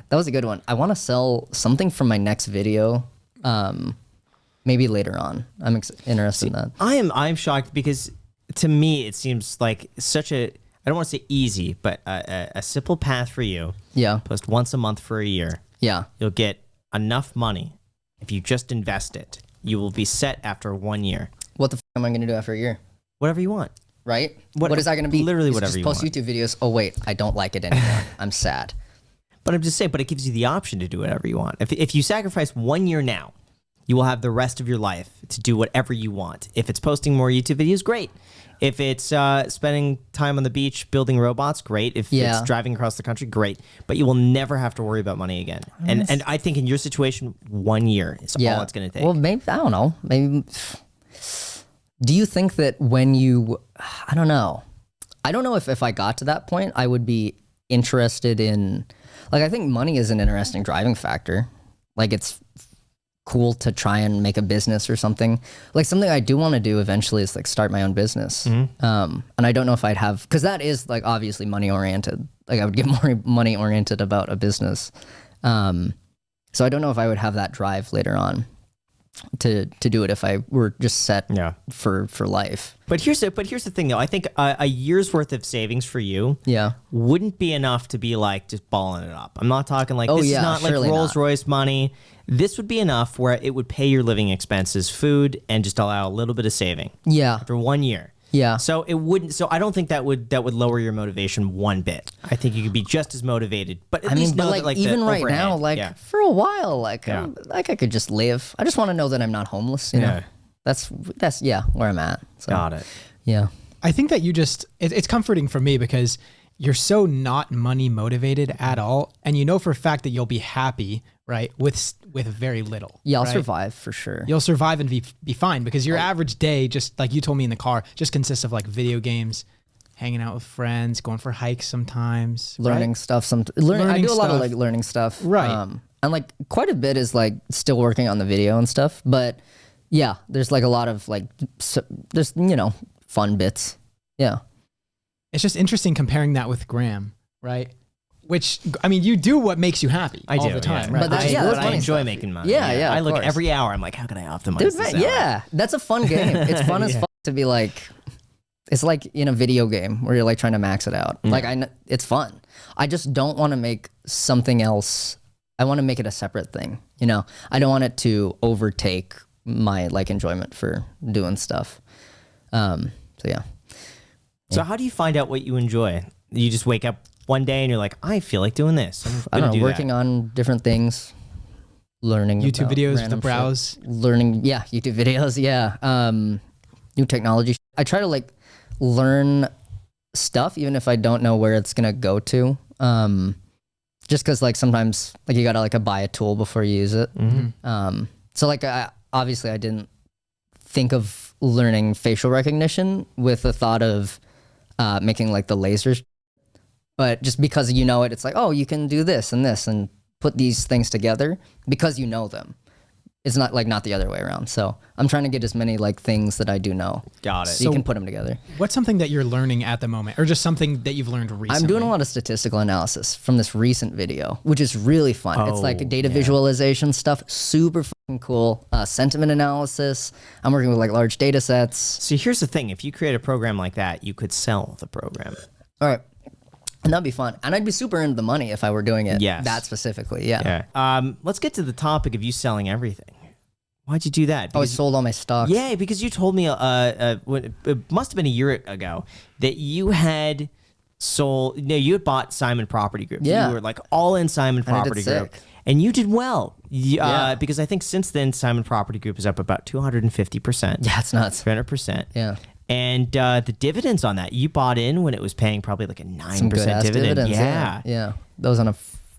That was a good one. I want to sell something from my next video, maybe later on. I'm interested in that. I'm shocked because to me it seems like such a, I don't want to say easy, but a simple path for you. Yeah. Post once a month for a year. Yeah. You'll get enough money if you just invest it. You will be set after 1 year. What the f am I going to do after a year? Whatever you want. Right? What is that going to be? Literally Is it whatever just you post want. YouTube videos. Oh wait, I don't like it anymore. I'm sad. But I'm just saying, but it gives you the option to do whatever you want. If you sacrifice 1 year now, you will have the rest of your life to do whatever you want. If it's posting more YouTube videos, great. If it's spending time on the beach building robots, great. If it's driving across the country, great. But you will never have to worry about money again. And I think in your situation, 1 year is all it's going to take. Well, maybe, I don't know. Maybe. Do you think that when you, I don't know if I got to that point, I would be interested in, like, I think money is an interesting driving factor. Like, it's cool to try and make a business or something. Like, something I do want to do eventually is like start my own business. And I don't know if I'd have, because that is like obviously money oriented. Like, I would get more money oriented about a business. So I don't know if I would have that drive later on to do it if I were just set for life. But here's the thing though. I think a year's worth of savings for you wouldn't be enough to be like just balling it up. I'm not talking like this is not like Rolls Royce money. This would be enough where it would pay your living expenses, food, and just allow a little bit of saving. Yeah. For 1 year. Yeah. So it wouldn't. So I don't think that would lower your motivation one bit. I think you could be just as motivated. But at least know like, that, like, even right overhead, now, like for a while, like I could just live. I just want to know that I'm not homeless. You know, that's where I'm at. So, got it. Yeah. I think that it's comforting for me because you're so not money motivated at all, and you know for a fact that you'll be happy, right, with very little. Yeah, I'll right? survive for sure. You'll survive and be fine because your average day, just like you told me in the car, just consists of like video games, hanging out with friends, going for hikes sometimes, learning stuff. I do a lot of like learning stuff, right? And like quite a bit is like still working on the video and stuff, but yeah, there's like a lot of like there's fun bits. Yeah. It's just interesting comparing that with Graham, right? Which, I mean, you do what makes you happy all the time, right? But I enjoy making money. Yeah. I look every hour. I'm like, how can I optimize this? Yeah, that's a fun game. It's fun as fuck to be like, it's like in a video game where you're like trying to max it out. Like it's fun. I just don't want to make something else. I want to make it a separate thing. I don't want it to overtake my like enjoyment for doing stuff. So yeah. So how do you find out what you enjoy? You just wake up one day and you're like, I feel like doing this. I don't know, working on different things, learning YouTube videos to browse. Learning, YouTube videos, new technology. I try to like learn stuff even if I don't know where it's gonna go to. Just because like sometimes like you gotta like buy a tool before you use it. So like obviously I didn't think of learning facial recognition with the thought of making like the lasers, but just because it's like, oh, you can do this and put these things together because you know them. It's not the other way around. So I'm trying to get as many like things that I do know. Got it. So you can put them together. What's something that you're learning at the moment, or just something that you've learned recently? I'm doing a lot of statistical analysis from this recent video, which is really fun. It's like data visualization stuff, super fucking cool. Sentiment analysis. I'm working with like large data sets. So here's the thing: if you create a program like that, you could sell the program. All right. And that'd be fun. And I'd be super into the money if I were doing it that specifically. Yeah. Let's get to the topic of you selling everything. Why'd you do that? I sold all my stocks. Yeah, because you told me it must have been a year ago that you had sold. No, you had bought Simon Property Group. Yeah. You were like all in Simon Property Group. And you did well. Because I think since then Simon Property Group is up about 250%. Yeah, it's nuts. 300%. Yeah. And the dividends on that, you bought in when it was paying probably like a 9% Some good-ass dividend. dividends, Yeah. yeah. That was on a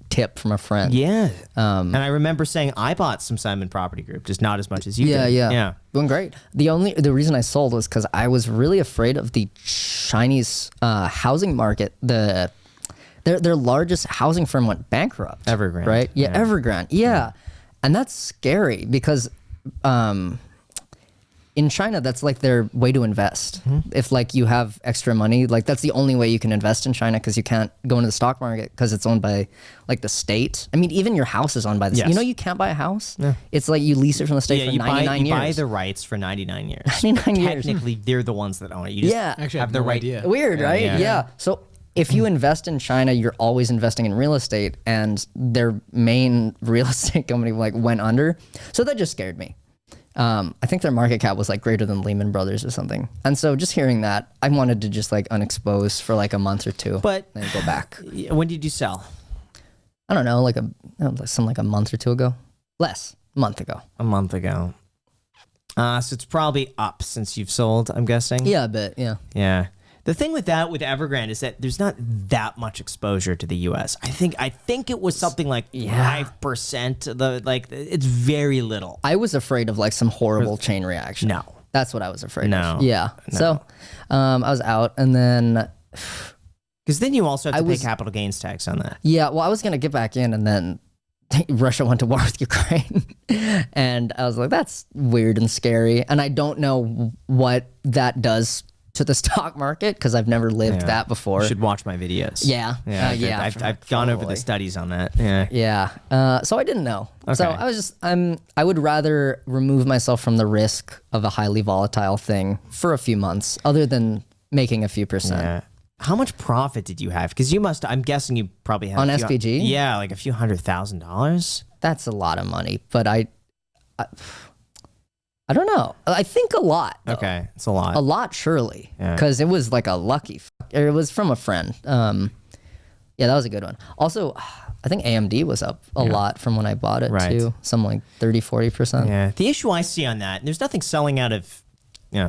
tip from a friend. Yeah. And I remember saying I bought some Simon Property Group, just not as much as you Yeah, did. yeah. Doing great. The reason I sold was because I was really afraid of the Chinese housing market. Their largest housing firm went bankrupt. Evergrand. Right? Yeah, Evergrand. Yeah. And that's scary because in China, that's like their way to invest. If like you have extra money, like that's the only way you can invest in China because you can't go into the stock market because it's owned by like the state. I mean, even your house is owned by the state. Yes. You know, you can't buy a house. It's like you lease it from the state for 99 years. You buy the rights for 99 years. 99 years. Technically, they're the ones that own it. You just Yeah. Actually, I have the no right. idea. Weird, right? Yeah. Yeah. So if you invest in China, you're always investing in real estate, and their main real estate company like went under. So that just scared me. I think their market cap was like greater than Lehman Brothers or something. And so just hearing that, I wanted to just like unexpose for like a month or two, But then go back. when did you sell? I don't know, like a month or two ago, less, a month ago. A month ago. So it's probably up since you've sold, I'm guessing. Yeah, a bit. Yeah. Yeah. The thing with Evergrande is that there's not that much exposure to the U.S. I think it was something like 5%. It's very little. I was afraid of like some horrible chain reaction. No. That's what I was afraid No. of. Yeah. No. So I was out, and then Because then you also have to was- pay capital gains tax on that. yeah, well, I was gonna get back in, and then Russia went to war with Ukraine, and I was like, that's weird and scary, and I don't know what that does to the stock market because I've never lived that before. You should watch my videos. Yeah. Yeah. I've gone over the studies on that. Yeah. Yeah. So I didn't know. So Okay. I was just, I would rather remove myself from the risk of a highly volatile thing for a few months other than making a few percent. Yeah. How much profit did you have? Because I'm guessing you probably have On a few- SPG? Yeah, like a few $100,000. That's a lot of money, but I don't know. I think a lot. Though. Okay, it's a lot. A lot, surely, Yeah. because it was like a lucky. It was from a friend. Yeah, that was a good one. Also, I think AMD was up a lot from when I bought it Right. too. Some like 30-40%. Yeah. The issue I see on that, and there's nothing selling out of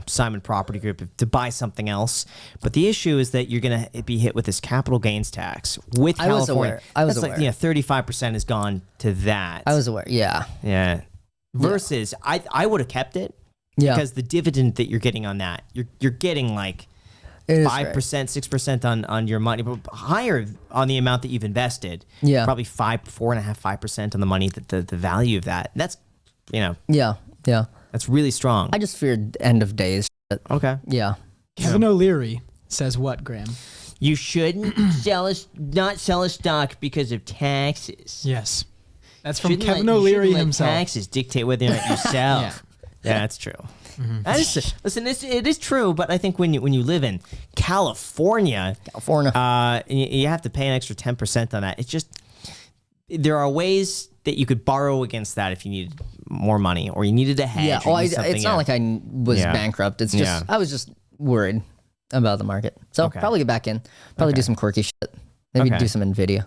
Simon Property Group to buy something else, but the issue is that you're going to be hit with this capital gains tax with I was California. aware. I was That's aware. like 35% has gone to that. I was aware. Yeah. Yeah. Versus I would have kept it Yeah. because the dividend that you're getting on that, you're getting like It is 5%, 6% on your money, but higher on the amount that you've invested. Yeah. Probably 5% on the money, that the value of that. That's Yeah. Yeah. that's really strong. I just feared end of days. Shit. Okay. Yeah. Kevin O'Leary says what, Graham? You shouldn't not sell a stock because of taxes. Yes. That's from Shouldn't Kevin let- you O'Leary shouldn't let himself. Taxes dictate whether or not you sell. Yeah, that's true. That is, listen, it is true, but I think when you live in California, and you have to pay an extra 10% on that. It's just there are ways that you could borrow against that if you needed more money or you needed a hedge. Yeah. or Oh, you need something it's not else. like I was Yeah. bankrupt. It's just Yeah. I was just worried about the market. So Okay. probably get back in. Probably do some quirky shit. Maybe Okay. do some Nvidia.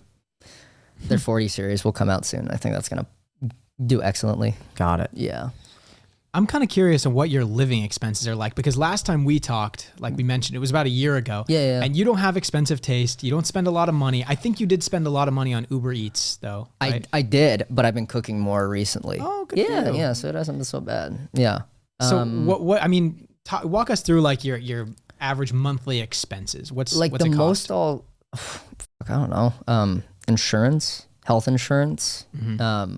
Their 40 series will come out soon. I think that's gonna do excellently. Got it. Yeah. I'm kind of curious on what your living expenses are like because last time we talked, like we mentioned, it was about a year ago. Yeah. And you don't have expensive taste. You don't spend a lot of money. I think you did spend a lot of money on Uber Eats, though. Right? I did, but I've been cooking more recently. Oh, good Yeah, for you. yeah. So it hasn't been so bad. Yeah. So what? I mean, walk us through like your average monthly expenses. What's Like what's the it cost? most I don't know. Insurance, health insurance,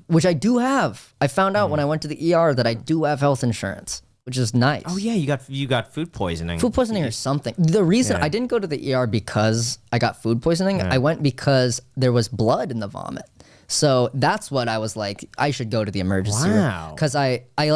which I do have. I found out when I went to the ER that I do have health insurance, which is nice. Oh yeah, you got food poisoning. Food poisoning or something. The reason Yeah. I didn't go to the ER because I got food poisoning, I went because there was blood in the vomit. So that's what I was like, I should go to the emergency room. Wow. Because I Yeah,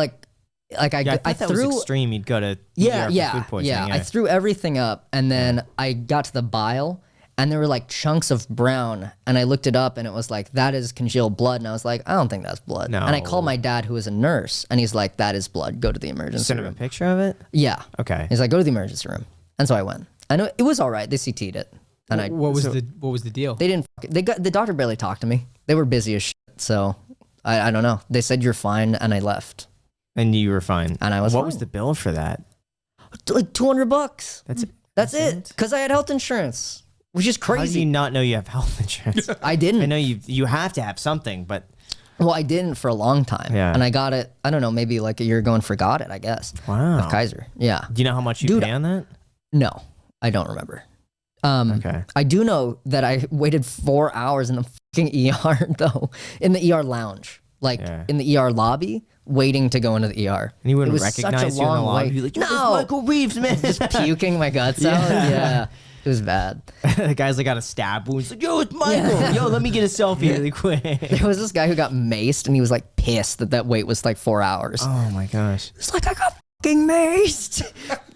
I thought that threw was extreme. You'd go to yeah, ER for yeah, food poisoning. yeah. I threw everything up, and then I got to the bile, and there were like chunks of brown, and I looked it up, and it was like, that is congealed blood, and I was like, I don't think that's blood. No. And I called my dad, who is a nurse, and he's like, that is blood. Go to the emergency Send him a room. picture of it. Yeah. Okay. He's like, go to the emergency room, and so I went. I know it was all right. They CT'd it, and What was the deal? they didn't. The doctor barely talked to me. They were busy as shit, so I don't know. They said you're fine, and I left. And you were fine. And I was What fine. was the bill for that? Like $200. That's it. That's it. Because I had health insurance, which is How do crazy. you not know you have health insurance? I didn't. I know you have to have something, but Well, I didn't for a long time. Yeah. And I got it, I don't know, maybe like a year ago and forgot it, I guess. Wow. With Kaiser. Yeah. do you know how much you Dude, pay on that? No, I don't remember. Okay. I do know that I waited 4 hours in the fucking ER, though, in the ER lounge, like in the ER lobby, waiting to go into the ER. And you It wouldn't was recognize such a you in the long lobby. wait. You'd be like, "Yo, it's No, Michael Reeves, man." just puking my guts out. Yeah, it was bad. The guy's like got a stab wound. He's like, "Yo, it's Michael. Yo, let me get a selfie really quick." There was this guy who got maced, and he was like pissed that wait was like 4 hours. Oh my gosh. It's like, I got fucking maced.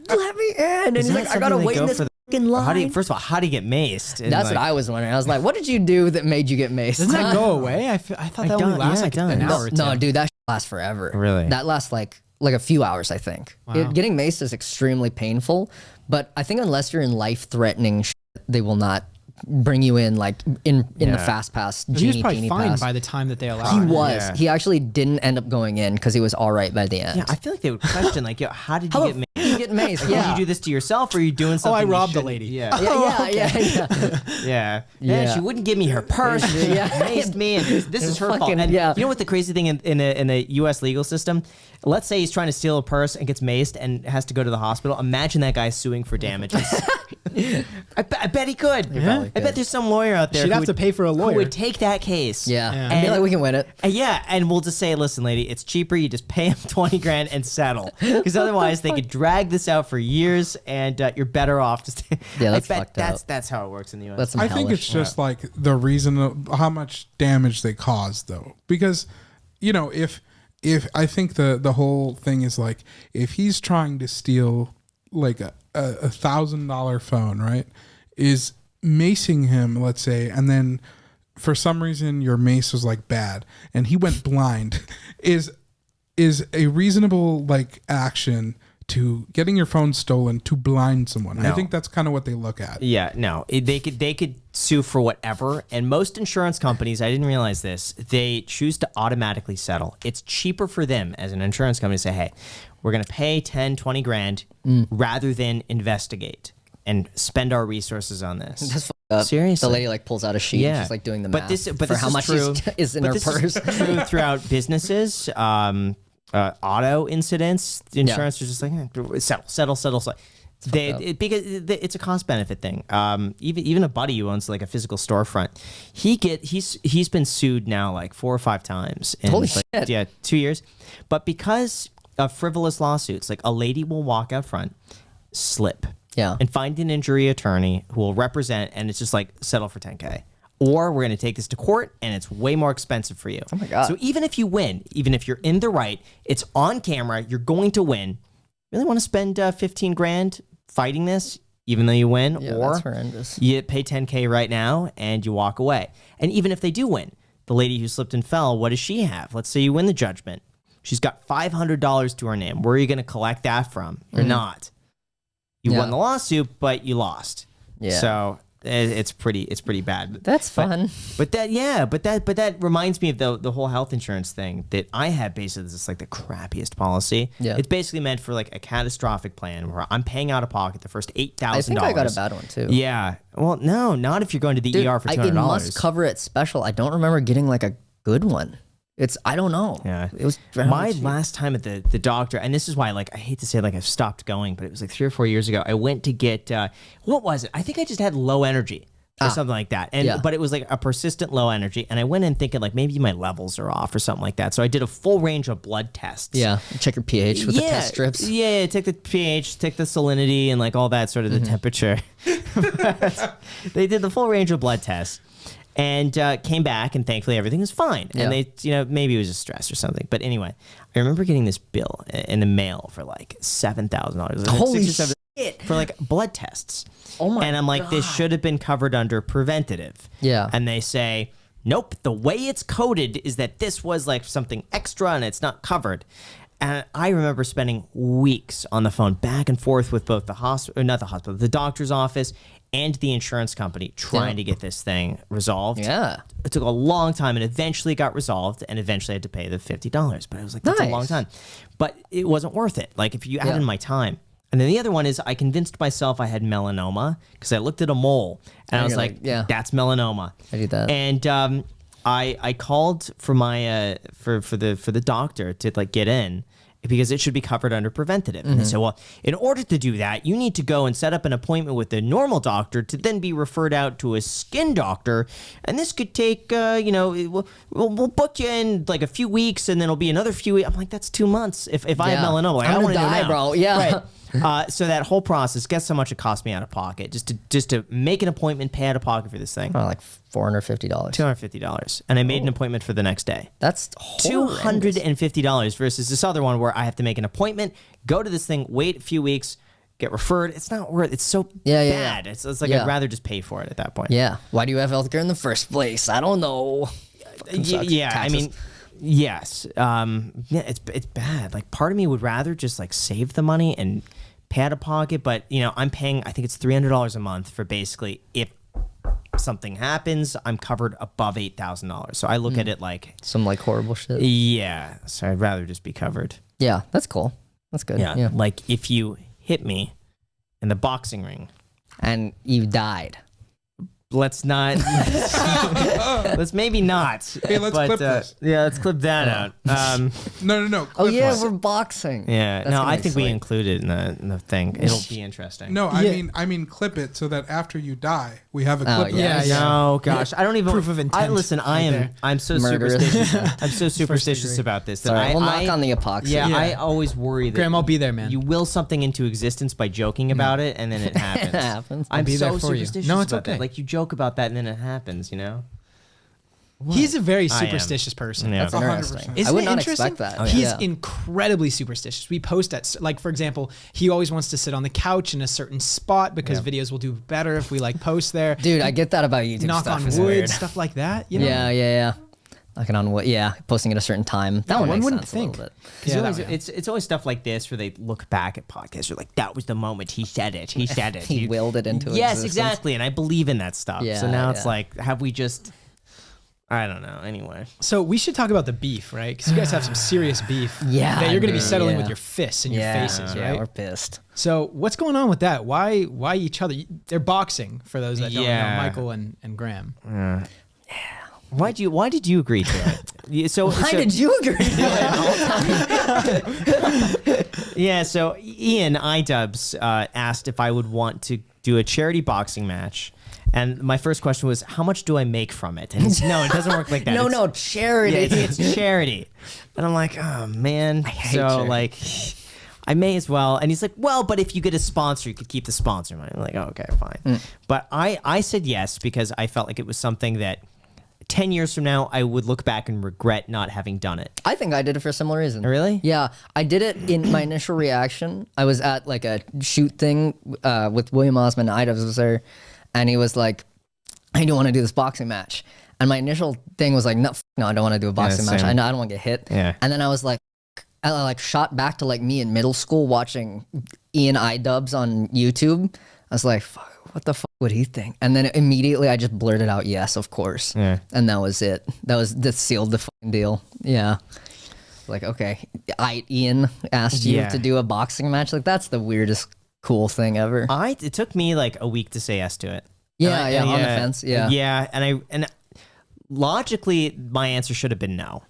Let me in. And he's like, I gotta wait in this fucking line. First of all, how do you get maced? And That's what I was wondering. I was like, what did you do that made you get maced? Doesn't that go away? I thought that only don't- lasts yeah, like it an does. hour or two. No, dude, that lasts forever. Really? That lasts like a few hours, I think. Wow. Getting maced is extremely painful, but I think unless you're in life-threatening shit, they will not bring you in like in the fast pass. He was Genie probably Peenie fine pass. by the time that they allowed He it. was. Yeah. He actually didn't end up going in because he was all right by the end. Yeah, I feel like they would question, like, "Yo, how did you How get the maced? f- you get maced? Did Yeah. you do this to yourself, or are you doing something?" I you robbed a shouldn't?" lady. Yeah, Yeah. yeah. She wouldn't give me her purse. Yeah. She maced me, and this is her fault. Fucking- And yeah. you know what the crazy thing in the U.S. legal system? Let's say he's trying to steal a purse and gets maced and has to go to the hospital. Imagine that guy suing for damages. I bet he could. probably I bet there's some lawyer out there She'd who have would, to pay for a who lawyer. would take that case. Yeah. Yeah. And be like, we can win it. And we'll just say, listen, lady, it's cheaper. You just pay him 20 grand and settle, because otherwise they could drag this out for years, and you're better off just. Yeah, that's I bet fucked up. that's how it works in the U.S. That's some I think hellish it's just like the reason of how much damage they cause, though, because if I think the whole thing is like, if he's trying to steal like a $1,000 phone, right, is macing him, let's say, and then for some reason your mace was like bad and he went blind, is a reasonable like action to getting your phone stolen to blind someone. I No. think that's kind of what they look at. Yeah, no, they could sue for whatever, and most insurance companies, I didn't realize this, they choose to automatically settle. It's cheaper for them as an insurance company to say, hey, we're going to pay 10, 20 grand rather than investigate and spend our resources on this. That's fucked up. Seriously. The lady like pulls out a sheet and she's like doing the math but for this how is much true. is in But her this purse. is true throughout businesses, auto incidents. The insurance is just like, settle. Because it's a cost benefit thing. Even a buddy who owns like a physical storefront, he's been sued now like 4 or 5 times. In Holy like, shit. Yeah, 2 years. But because of frivolous lawsuits, like a lady will walk out front, slip, Yeah. and find an injury attorney who will represent, and it's just like settle for 10K. Or we're going to take this to court, and it's way more expensive for you. Oh my God. So even if you win, even if you're in the right, it's on camera, you're going to win. Really want to spend 15 grand fighting this, even though you win? Yeah, or that's horrendous. you pay 10K right now, and you walk away. And even if they do win, the lady who slipped and fell, what does she have? Let's say you win the judgment. She's got $500 to her name. Where are you going to collect that from? You're not. You Yeah. won the lawsuit, but you lost. Yeah. So it's pretty bad. That's fun. But that reminds me of the whole health insurance thing that I had. Basically, this is like the crappiest policy. Yeah. It's basically meant for like a catastrophic plan where I'm paying out of pocket the first $8,000. I think I got a bad one too. Yeah. Well, no, not if you're going to the Dude, ER for it $200. must cover it special. I don't remember getting like a good one. I don't know. Yeah. It was My last time at the doctor, and this is why, like, I hate to say, like, I've stopped going, but it was like 3 or 4 years ago. I went to get, what was it? I think I just had low energy or something like that. And But it was like a persistent low energy. And I went in thinking, like, maybe my levels are off or something like that. So I did a full range of blood tests. Yeah. Check your pH with the test strips. Yeah, take the pH, take the salinity, and like all that sort of the temperature. But they did the full range of blood tests. And came back, and thankfully everything was fine. Yeah. And they, maybe it was just stress or something. But anyway, I remember getting this bill in the mail for like $7,000. Holy shit! For like blood tests. Oh my And I'm like, this should have been covered under preventative. Yeah. And they say, nope, the way it's coded is that this was like something extra and it's not covered. And I remember spending weeks on the phone back and forth with both the doctor's office and the insurance company trying to get this thing resolved. Yeah. It took a long time, and eventually it got resolved, and eventually I had to pay the $50. But I was like, that's a long Nice. time. But it wasn't worth it. Like, if you add in my time, And then the other one is I convinced myself I had melanoma because I looked at a mole and I was like, that's melanoma. I do that. And I called for my for the doctor to like get in because it should be covered under preventative. And they said, well, in order to do that, you need to go and set up an appointment with a normal doctor to then be referred out to a skin doctor. And this could take, we'll book you in like a few weeks and then it'll be another few weeks. I'm like, that's 2 months. If I have melanoma, like, I want to know now. Bro. Yeah. Right. So that whole process, guess how much it cost me out of pocket just to make an appointment, pay out of pocket for this thing. Like $450. $250, and I made an appointment for the next day. That's $250 versus this other one where I have to make an appointment, go to this thing, wait a few weeks, get referred. It's not worth. It's so bad. It's like I'd rather just pay for it at that point. Yeah. Why do you have healthcare in the first place? I don't know. Yeah. Taxes. I mean. Yes. It's bad. Like part of me would rather just like save the money and pay out of pocket, but I'm paying, I think it's $300 a month for basically if something happens, I'm covered above $8,000. So I look at it like some like horrible shit. Yeah. So I'd rather just be covered. Yeah, that's cool. That's good. Yeah. Like if you hit me in the boxing ring and you died. Let's not. Let's maybe not. Hey, let's clip this. Yeah, let's clip that out. No. Oh yeah, this. we're boxing. Yeah, no, I think we include it in the thing. It'll be interesting. No, I mean, clip it so that after you die, we have a clip. Yeah. Of it. No, gosh, I don't even Proof of intent. Listen, I'm so superstitious. I'm so superstitious about this. That We'll knock on the epoxy. Yeah, I always worry that Graham, I'll be there, man. You will something into existence by joking about it, and then it happens. It happens. I'm be so there for you. superstitious. No, it's about okay. that. Like you joke about that, and then it happens. He's a very I am. superstitious person. Yeah. That's interesting. 100%. Isn't I would it not interesting? expect that. He's Yeah. incredibly superstitious. We post at, like, for example, he always wants to sit on the couch in a certain spot because videos will do better if we like post there. Dude, I get that about YouTube Knock stuff. on It's wood, weird. stuff like that. You know? Yeah. Knocking on wood. Yeah, posting at a certain time. That one one makes wouldn't sense think. a little bit. Because Yeah, it's always stuff like this where they look back at podcasts. You're like, that was the moment he said it. He said it. He willed it into Yes, existence. exactly. And I believe in that stuff. Yeah, so now it's yeah. like, have we just? I don't know. Anyway, So we should talk about the beef, right? Because you guys have some serious beef. Yeah, That you're going to be dude, settling yeah. with your fists and your faces, Yeah, right? we're pissed. So what's going on with that? Why each other? They're boxing, for those that don't Yeah. know, Michael and Graham. why did you agree to it? Why did you agree to it? Yeah. So Ian iDubbbz asked if I would want to do a charity boxing match. And my first question was, how much do I make from it? And he's, no, it doesn't work like that. No, charity. Yeah, it's charity. And I'm like, oh, man. hate So, charity. like, I may as well. And he's like, well, but if you get a sponsor, you could keep the sponsor money. I'm like, oh, okay, fine. But I said yes because I felt like it was something that 10 years from now, I would look back and regret not having done it. I think I did it for a similar reason. Really? Yeah, I did it in my initial reaction. I was at like a shoot thing with William Osmond. iDubbbz was there, and he was like, "I don't want to do this boxing match." And my initial thing was like, "No, I don't want to do a boxing match. same. I don't want to get hit." Yeah. And then I was like, I like shot back to like me in middle school watching Ian iDubbbz on YouTube. I was like, "Fuck, what the fuck would he think?" And then immediately I just blurted out, "Yes, of course." Yeah. And that was it. That sealed the fucking deal. Yeah. Like, okay, Ian asked you Yeah. to do a boxing match. Like, that's the weirdest cool thing ever. It took me like a week to say yes to it. Yeah, And on the fence. Yeah. Yeah, and logically my answer should have been no.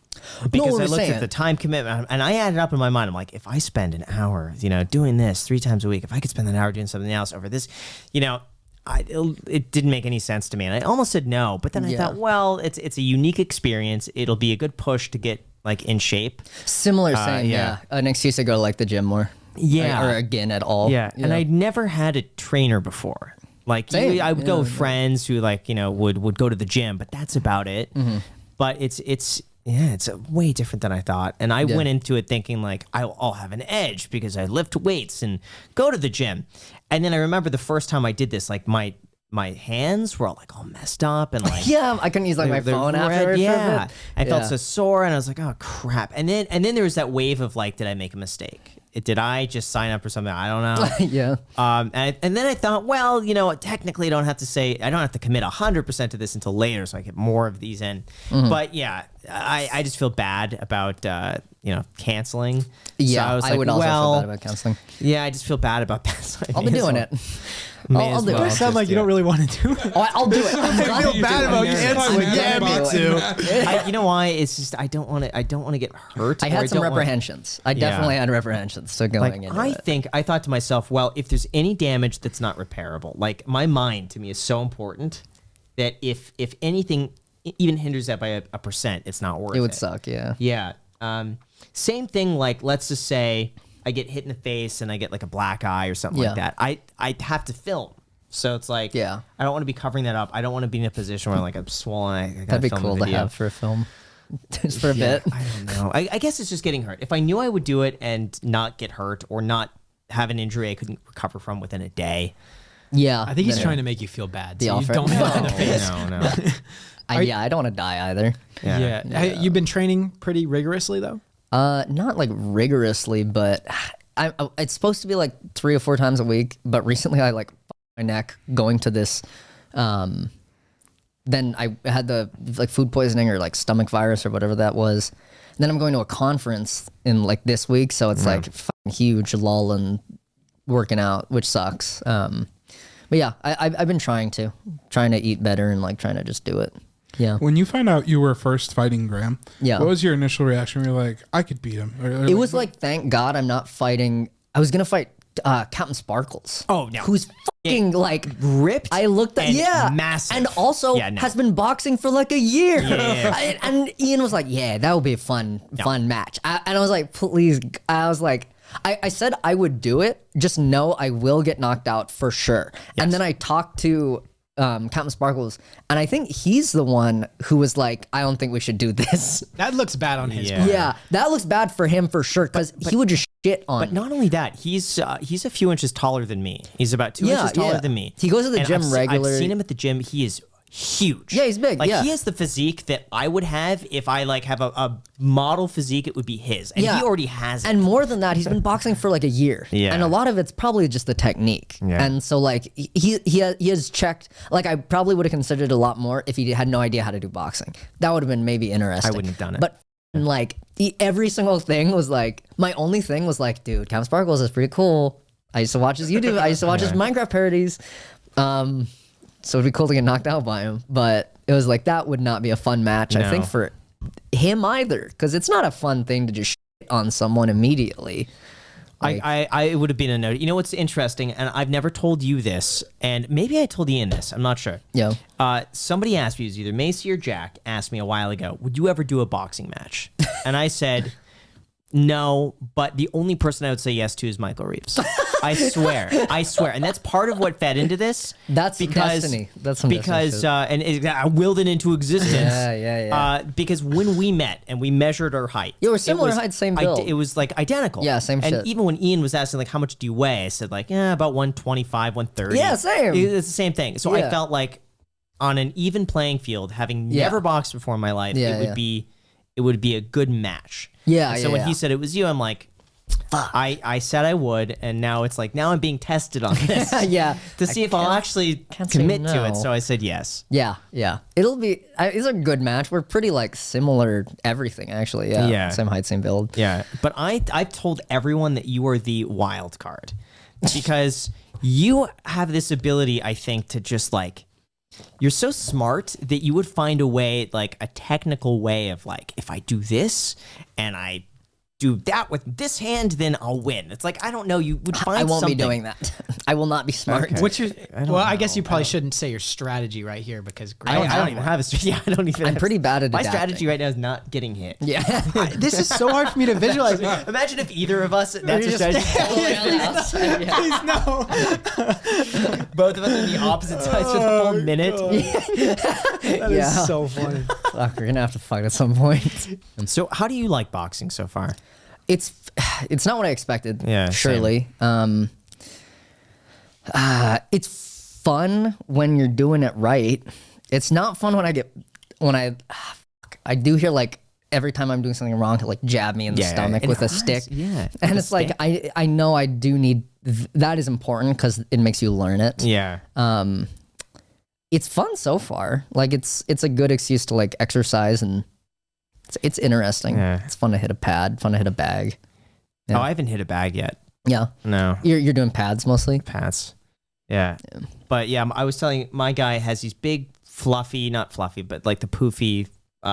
Because I we're looked saying at the it. time commitment and I added up in my mind. I'm like, if I spend an hour, doing this 3 times a week, if I could spend an hour doing something else over this, it didn't make any sense to me. And I almost said no, but then I Yeah. thought, well, it's a unique experience. It'll be a good push to get like in shape. Similar saying, yeah. yeah. An excuse to go to like the gym more. Yeah. Or again at all. Yeah. And I'd never had a trainer before. Like Same. I would go Yeah, with friends who would go to the gym, but that's about it. But it's way different than I thought. And I went into it thinking like I'll have an edge because I lift weights and go to the gym. And then I remember the first time I did this, like my hands were all messed up and like Yeah, I couldn't use like my they're phone red. after. Yeah. I felt Yeah. so sore and I was like, oh crap. And then there was that wave of like, did I make a mistake? Did I just sign up for something? I don't know. Yeah. And then I thought, well, technically I don't have to commit 100% to this until later, so I get more of these in. But yeah, I just feel bad about canceling. Yeah, so I was like, would also well, feel bad about canceling. yeah, I just feel bad about that. So I'll be doing it. I'll do it. You sound like you don't really want to do it. Oh, I'll do it. I feel bad about canceling. Yeah, me too. You know why? It's just I don't want to get hurt. I had some reprehensions. I definitely had reprehensions. So going into it. I thought to myself, well, if there's any damage that's not repairable, like my mind to me is so important that if anything even hinders that by a percent, it's not worth it. It would suck, yeah. Yeah. Same thing, like let's just say I get hit in the face and I get like a black eye or something like that. I have to film. So it's like, I don't want to be covering that up. I don't want to be in a position where like I'm swollen. I gotta That'd be film cool to have for a film. Just for a bit. I don't know. I guess it's just getting hurt. If I knew I would do it and not get hurt or not have an injury I couldn't recover from within a day. Yeah. I think he's trying to make you feel bad. The So you offer. don't have it in the face. No. I don't want to die either. Yeah. Hey, you've been training pretty rigorously though? Not like rigorously, but it's supposed to be like 3 or 4 times a week. But recently I like my neck going to this. Then I had the like food poisoning or like stomach virus or whatever that was. And then I'm going to a conference in like this week. So it's like fucking huge lull in working out, which sucks. But yeah, I've been trying to eat better and like trying to just do it. Yeah. When you found out you were first fighting Graham, what was your initial reaction? You're like, I could beat him. Or it was like, thank God I'm not fighting. I was gonna fight Captain Sparkles. Oh no, who's fucking like ripped? I looked at massive, and also has been boxing for like a year. Yeah. And Ian was like, "Yeah, that would be a fun match." And I was like, "Please," I was like. I said I would do it. Just know I will get knocked out for sure. Yes. And then I talked to Captain Sparkles, and I think he's the one who was like, I don't think we should do this. That looks bad on his part. Yeah, that looks bad for him for sure, because he would just shit on But not only that, he's a few inches taller than me. He's about 2 inches taller than me. He goes to the gym regularly. I've seen him at the gym. He is huge. Yeah, he's big. Like he has the physique that I would have if I like have a model physique. It would be his, and he already has it. And more than that, he's been boxing for like a year. Yeah, and a lot of it's probably just the technique. Yeah. And so like he has checked. Like I probably would have considered a lot more if he had no idea how to do boxing. That would have been maybe interesting. I wouldn't have done it. But like every single thing was like my only thing was like, dude, Captain Sparkles is pretty cool. I used to watch his YouTube. I used to watch his Minecraft parodies. So it'd be cool to get knocked out by him, but it was like that would not be a fun match, I think, for him either, because it's not a fun thing to just shit on someone immediately. Like, I would have been a no. You know what's interesting, and I've never told you this, and maybe I told Ian this. I'm not sure. Yeah. Somebody asked me, it was either Macy or Jack, asked me a while ago, would you ever do a boxing match? And I said, no, but the only person I would say yes to is Michael Reeves. I swear, and that's part of what fed into this. That's destiny. That's some because and I willed it into existence. Yeah. Because when we met and we measured our height, you were similar height, same build. It was like identical. Yeah, same shit. And even when Ian was asking like how much do you weigh, I said like about 125, 130. Yeah, same. It's the same thing. So I felt like on an even playing field, having never boxed before in my life, it would be a good match. Yeah. So when he said it was you, I'm like, fuck. I said I would, and now it's like now I'm being tested on this. To see if I'll actually commit to it. So I said yes. Yeah. It'll be. It's a good match. We're pretty like similar everything actually. Yeah. Same height, same build. Yeah. But I've told everyone that you are the wild card because you have this ability, I think, to just like. You're so smart that you would find a way, like a technical way of like, if I do this and I do that with this hand, then I'll win. It's like, I don't know. You would find I won't something. be doing that. I will not be smart. Okay. What's your? I guess you probably shouldn't say your strategy right here because I don't even have a strategy. Yeah, I don't even. I'm pretty bad at my adapting. strategy right now is not getting hit. Yeah. This is so hard for me to visualize. Imagine if either of us. That's a strategy. Please no. Both of us on the opposite sides for the full minute. That is so funny. Fuck, we're gonna have to fight at some point. So, how do you like boxing so far? It's not what I expected. Yeah, surely. It's fun when you're doing it right. It's not fun when I do hear like every time I'm doing something wrong to like jab me in the stomach with a stick. Yeah, and it's like I know I do need that is important because it makes you learn it. Yeah. It's fun so far. Like it's a good excuse to like exercise and It's interesting. Yeah. It's fun to hit a pad, fun to hit a bag. Yeah. Oh, I haven't hit a bag yet. Yeah. No. You're doing pads mostly? Pads. Yeah. But yeah, I was telling my guy has these big fluffy, not fluffy, but like the poofy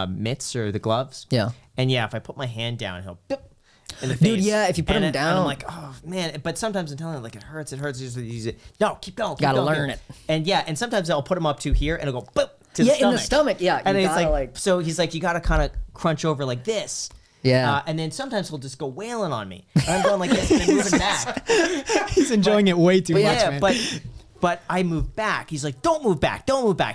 mitts or the gloves. Yeah. And yeah, if I put my hand down, he'll boop in the face. Dude, yeah, if you put him And down. I'm like, oh man. But sometimes I'm telling him like it hurts. Just use it. No, keep going. Gotta learn it. And yeah, and sometimes I'll put him up to here and it'll go boop to the Yeah, stomach. in the stomach. Yeah. And you it's gotta, like, so he's like, you gotta kind of crunch over like this. Yeah. And then sometimes he'll just go wailing on me. And I'm going like this and then moving back. He's enjoying it way too much, Yeah, man. but I move back. He's like, don't move back.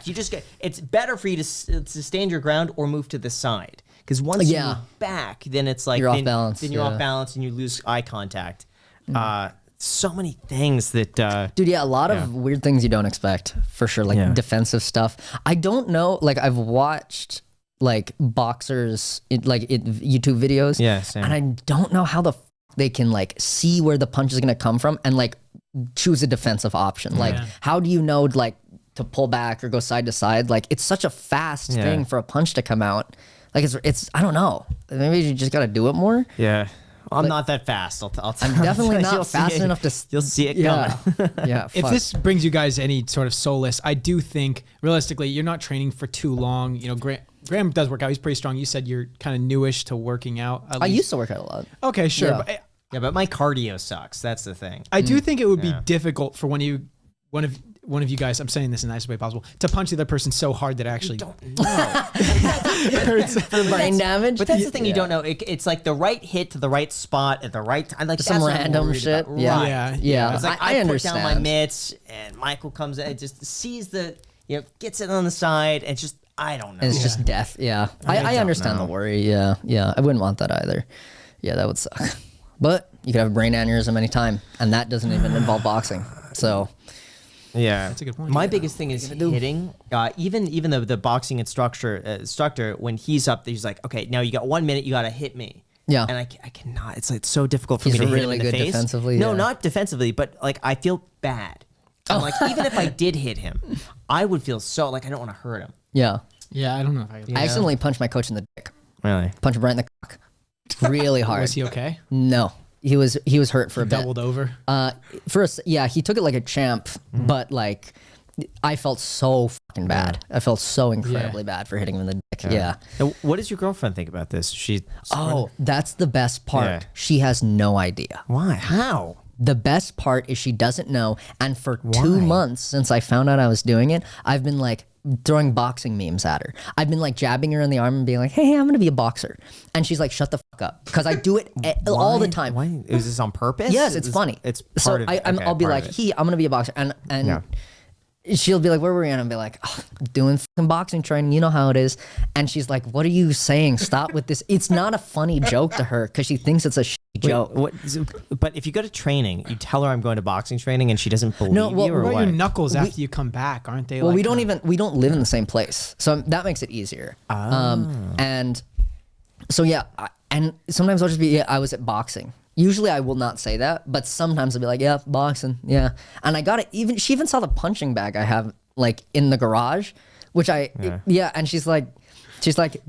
You just get. It's better for you to stand your ground or move to the side. Because once you move back, then it's like You're off balance, Then you're off balance and you lose eye contact. So many things that. Dude, yeah, a lot of weird things you don't expect for sure, like defensive stuff. I don't know, like I've watched like boxers YouTube videos, same. and I don't know how they can like see where the punch is gonna come from and like choose a defensive option. Like, how do you know like to pull back or go side to side? Like, it's such a fast thing for a punch to come out. Like, it's I don't know. Maybe you just gotta do it more. Yeah. I'm not that fast. I'm definitely not fast enough to. You'll see it Yeah, coming. yeah. If fuck. this brings you guys any sort of solace, I do think realistically you're not training for too long. You know, Graham does work out. He's pretty strong. You said you're kind of newish to working out. I used to work out a lot. Okay, sure. Yeah. But Yeah, but my cardio sucks. That's the thing. I do think it would be difficult for one of you guys, I'm saying this in the nicest way possible, to punch the other person so hard that it actually hurts. Brain damage. But that's the thing you don't know. It's like the right hit to the right spot at the right time. Like Some that's what I'm random worried shit. about. Yeah. Right. Yeah. It's like I I put down my understand. mitts, and Michael comes in and just sees gets it on the side, and just I don't know. And it's just death. Yeah. I don't understand know. the worry. Yeah. Yeah. I wouldn't want that either. Yeah, that would suck. But you could have a brain aneurysm anytime, and that doesn't even involve boxing. So Yeah, that's a good point. My biggest thing is hitting. Even the boxing instructor, when he's up there, he's like, okay, now you got 1 minute, you got to hit me. Yeah. And I cannot. It's like so difficult for He's me to really hit him in the good face. defensively, No, yeah. not defensively, but like I feel bad. I'm like, even if I did hit him, I would feel so like I don't want to hurt him. yeah. Yeah, I don't know if I could. I accidentally punched my coach in the dick. Really? Punched him right in the cock. Really hard. Was he okay? No. He was hurt for a bit. Doubled over. He took it like a champ, but like I felt so fucking bad. I felt so incredibly bad for hitting him in the dick. Yeah. Now, what does your girlfriend think about this? Oh, that's the best part. Yeah. She has no idea. Why? How? The best part is she doesn't know. And for Why? 2 months since I found out I was doing it, I've been like throwing boxing memes at her. I've been like jabbing her in the arm and being like, hey, I'm going to be a boxer. And she's like, shut the fuck up. Because I do it all the time. Why? Is this on purpose? Yes, it's funny. It's so part of it. I'll be like, I'm going to be a boxer. And she'll be like, where were we? And I'll be like, oh, doing fucking boxing training. You know how it is. And she's like, what are you saying? Stop with this. It's not a funny joke to her because she thinks it's a joke. But if you go to training, you tell her I'm going to boxing training, and she doesn't believe well, you, or What what? about your knuckles after you come back? Aren't they? Well, like we don't live in the same place. So that makes it easier. And so, and sometimes I'll just be, I was at boxing. Usually I will not say that, but sometimes I'll be like, yeah, boxing, yeah. And I got it, she even saw the punching bag I have like in the garage, which and she's like,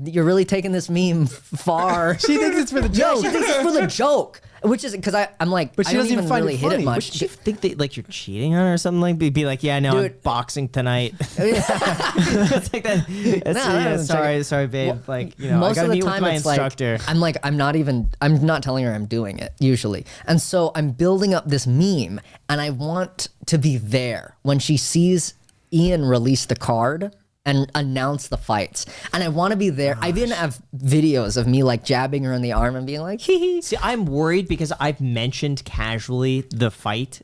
you're really taking this meme far. She thinks it's for the joke. Yeah, she thinks it's for the joke, which is because I'm like, But she I don't doesn't even find really it hit funny. it Would much. Would you think that like you're cheating on her or something? Like be like, yeah, no, I'm Dude. boxing tonight. It's like that. Sorry, babe. Like, you know, I Most gotta of the meet with time my it's instructor. like, I'm not telling her I'm doing it usually. And so I'm building up this meme and I want to be there when she sees Ian release the card and announce the fights. And I want to be there. I even have videos of me like jabbing her in the arm and being like, hee hee. See, I'm worried because I've mentioned casually the fight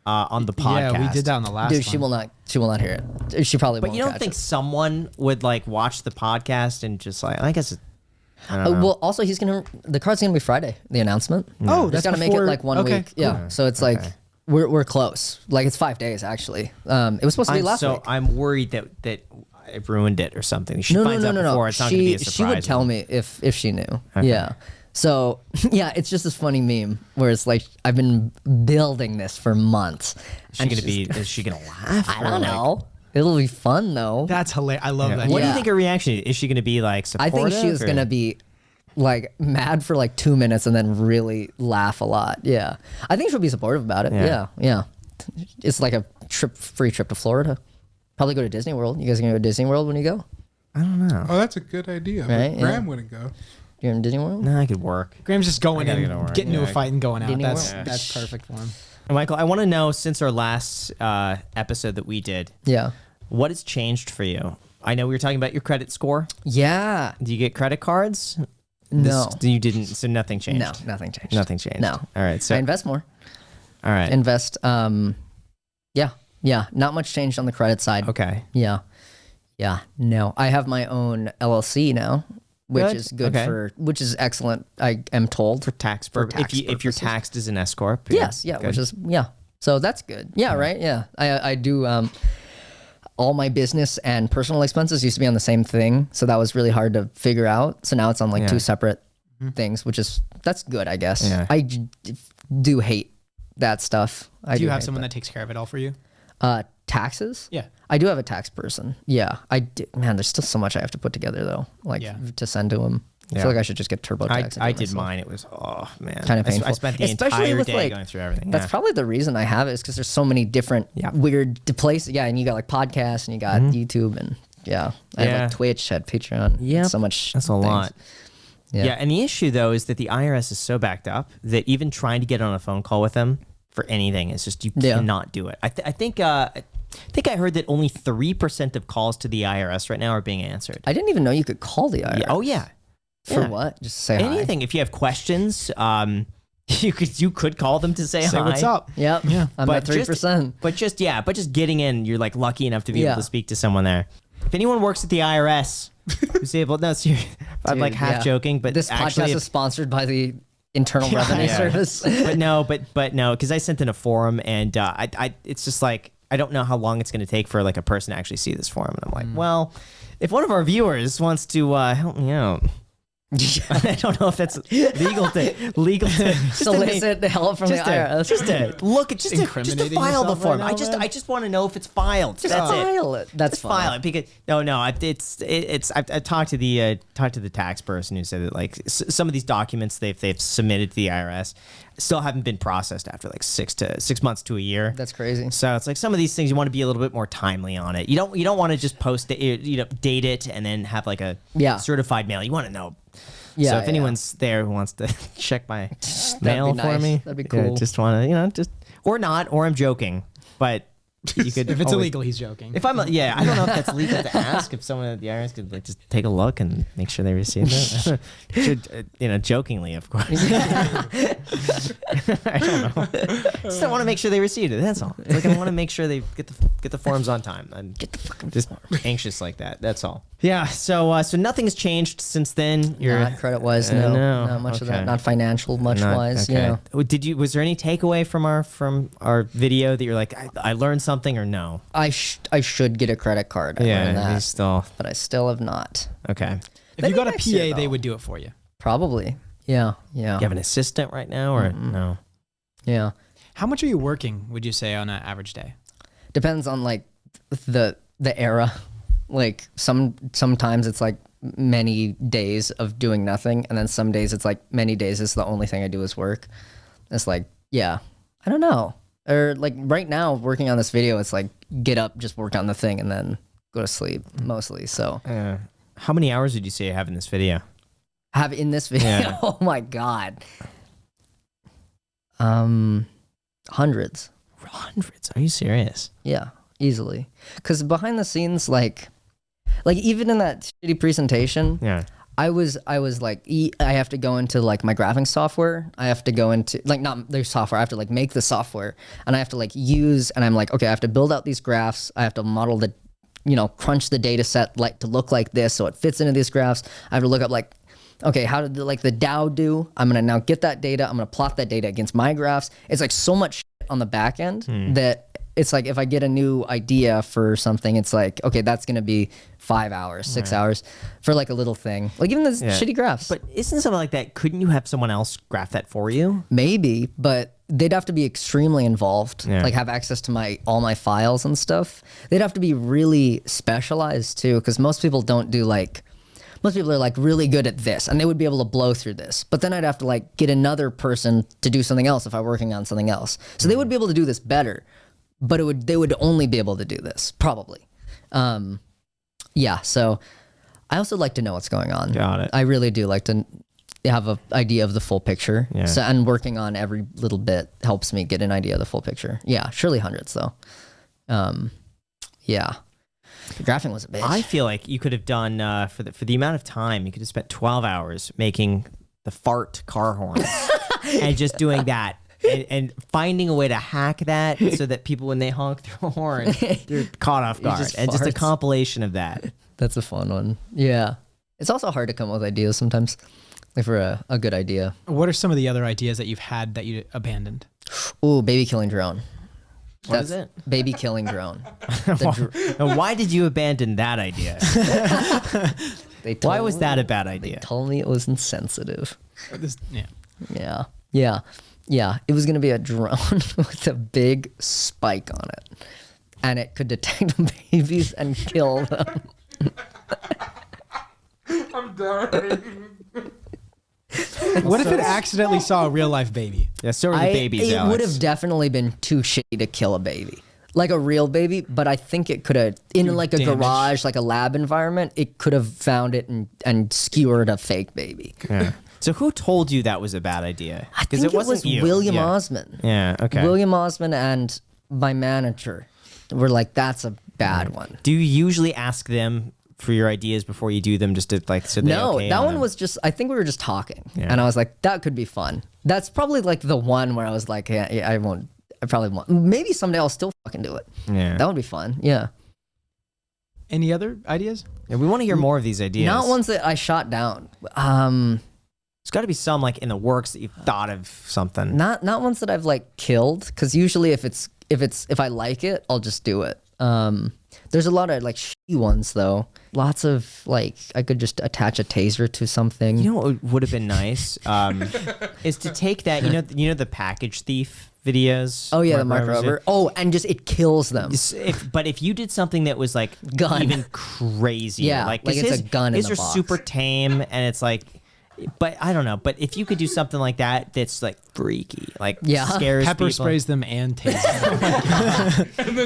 on the podcast. Yeah, we did that on the last Dude, one. she will not hear it. She probably But won't you don't catch think it. someone would like watch the podcast and just like, I guess. I don't know. Well, also the card's gonna be Friday, the announcement. Oh, Just that's gotta make it before- like 1 okay, week. Yeah. So it's like we're close. Like it's 5 days actually. It was supposed to be last week. I'm worried that I ruined it or something. She No. finds out before. It's not going to be a surprise. She would tell me if she knew. Yeah. So yeah, it's just this funny meme where it's like I've been building this for months. Is she gonna laugh? I or, don't like- know. It'll be fun though. That's hilarious. I love that. What do you Yeah. think her reaction is? Is she gonna be like I supportive? think she was or- gonna be like mad for like 2 minutes and then really laugh a lot. Yeah. I think she'll be supportive about it. Yeah. It's like a free trip to Florida. Probably go to Disney World. You guys gonna go to Disney World when you go? I don't know. Oh, that's a good idea. Right, But Graham wouldn't go. You're in Disney World? No, I could work. Graham's just going I gotta in, go to work. getting into a Yeah. fight and going out. Disney That's World? that's perfect for him. And Michael, I want to know, since our last episode that we did, Yeah. what has changed for you? I know we were talking about your credit score. Yeah. Do you get credit cards? No. You didn't. So nothing changed. No, nothing changed. Nothing changed. No. All right. So I invest more. all right. Invest. Yeah. Not much changed on the credit side. Okay. Yeah. No, I have my own LLC now, which Good. is good Okay. which is excellent. I am told. For tax For purposes. tax If you're purposes. taxed as an S corp. Yes. Yeah. Good. Which is So that's good. Yeah. Right. Yeah. I do. All my business and personal expenses used to be on the same thing, so that was really hard to figure out. So now it's on like Yeah. two separate things, that's good, I guess. Yeah. I do hate that stuff. Do you have someone that takes care of it all for you? Taxes? Yeah. I do have a tax person. Yeah, man, there's still so much I have to put together though, like to send to him. I Yeah. feel like I should just get TurboTax. I did mine. It was man, Kind of painful. I spent the Especially entire with, day like, going through everything. That's probably the reason I have it, is because there's so many different weird places. Yeah, and you got like podcasts, and you got YouTube, and I had like Twitch, had Patreon. Yeah, so much. That's a lot. Yeah. And the issue though is that the IRS is so backed up that even trying to get on a phone call with them for anything is just you cannot do it. I think I heard that only 3% of calls to the IRS right now are being answered. I didn't even know you could call the IRS. Yeah. Oh yeah. For Yeah. what? Just to say hi. Anything. If you have questions, you could call them to say Say hi. what's up. Yep. Yeah. I'm But at 3%. But just getting in, you're like lucky enough to be able Yeah. to speak to someone there. If anyone works at the IRS who's able, no, seriously, I'm like Dude, half yeah. joking, but This actually, podcast is sponsored by the Internal Revenue Yeah. Service. but no, because I sent in a form and it's just like I don't know how long it's going to take for like a person to actually see this form, and I'm like, well, if one of our viewers wants to help me out. I don't know if that's legal to Solicit the help from the IRS. just to look at just to Incriminating file the yourself form. right now, I just want to know if it's filed. Just That's it. file it. That's Just file it because I talked to the tax person who said that like some of these documents they've submitted to the IRS still haven't been processed after like 6 months to a year. That's crazy. So it's like some of these things you want to be a little bit more timely on it. You don't want to just post it, date it and then have like a certified mail. You want to know. Yeah, So if anyone's there who wants to check my That'd mail be for nice. me, That'd be cool. Just want to or not, or I'm joking, but you could. If it's always- illegal, he's joking. If I'm, I don't know if that's legal to ask. If someone at the IRS could like just take a look and make sure they receive it, should, jokingly, of course. I don't know. Just don't want to make sure they received it. That's all. It's like I want to make sure they get the forms on time. I'm Get the fucking just anxious like that. That's all. Yeah. So nothing's changed since then. Not credit wise, no. no. Not much of Okay. that. Not financial wise. Okay. Was there any takeaway from our video that you're like I learned something or no? I should get a credit card. I learned you that, still but I still have not. okay. If you got a next year, PA, they though. would do it for you. Probably. Yeah. You have an assistant right now or no? Yeah. How much are you working, would you say, on an average day? Depends on like the era. Like sometimes it's like many days of doing nothing, and then some days it's like many days is the only thing I do is work. It's like, I don't know. Or like right now working on this video, it's like get up, just work on the thing, and then go to sleep mostly. So How many hours did you say you have in this video? have in this video. Yeah. Oh my God. Hundreds. Hundreds. Are you serious? Yeah, easily. Because behind the scenes, like even in that shitty presentation, Yeah. I was like, I have to go into like my graphics software. I have to go into like not their software. I have to like make the software, and I have to like use. And I'm like, okay, I have to build out these graphs. I have to model the, crunch the data set like to look like this, so it fits into these graphs. I have to look up like, okay, how did the Dow do? I'm gonna now get that data. I'm gonna plot that data against my graphs. It's like so much shit on the back end that it's like if I get a new idea for something, it's like, okay, that's gonna be 5 hours, 6 hours for like a little thing. Like even the shitty graphs. But isn't something like that? Couldn't you have someone else graph that for you? Maybe, but they'd have to be extremely involved, Yeah. like have access to all my files and stuff. They'd have to be really specialized too, because most people don't do like most people are like really good at this and they would be able to blow through this. But then I'd have to like get another person to do something else if I'm working on something else. So they would be able to do this better, but they would only be able to do this probably. Yeah. So I also like to know what's going on. Got it. I really do like to have an idea of the full picture. Yeah. So, and working on every little bit helps me get an idea of the full picture. Yeah. Surely hundreds though. Yeah. The graphing was a bitch. I feel like you could have done for the amount of time you could have spent 12 hours making the fart car horn and just doing that and finding a way to hack that so that people when they honk their horn they're caught off guard just and just a farts. compilation of that. That's a fun one. Yeah. It's also hard to come up with ideas sometimes, like for a good idea. What are some of the other ideas that you've had that you abandoned? Ooh, baby killing drone. What is it? Baby killing drone. Now, why did you abandon that idea? Why was that a bad They idea? told me it was insensitive. Yeah. Yeah. It was going to be a drone with a big spike on it. And it could detect babies and kill them. I'm dying. What if it accidentally saw a real life baby? Yeah, so are the babies, It Alex. would have definitely been too shitty to kill a baby. Like a real baby, but I think it could have, in like a damage. garage, like a lab environment, it could have found it and skewered a fake baby. Yeah. So who told you that was a bad idea? I think it was you. William Yeah. Osman. Yeah, okay. William Osman and my manager were like, that's a bad one. Do you usually ask them for your ideas before you do them just to like so they No, okay that on one them? was just, I think we were just talking. Yeah. And I was like, that could be fun. That's probably like the one where I was like, yeah, I probably won't. Maybe someday I'll still fucking do it. Yeah. That would be fun. Yeah. Any other ideas? Yeah, we want to hear more of these ideas. Not ones that I shot down. There's got to be some like in the works that you've thought of something. Not ones that I've like killed, because usually if I like it, I'll just do it. There's a lot of like shitty ones though. Lots of like I could just attach a taser to something. You know what would have been nice is to take that. You know the package thief videos. Oh yeah, the Mark micro Roberts did? rubber. Oh, and just it kills them. But if you did something that was like Gun. even crazy, Yeah, like like it's a gun in his the are box. super tame, and it's like, but I don't know. But if you could do something like that, that's like freaky, like Yeah. scares Pepper people. sprays them and tases.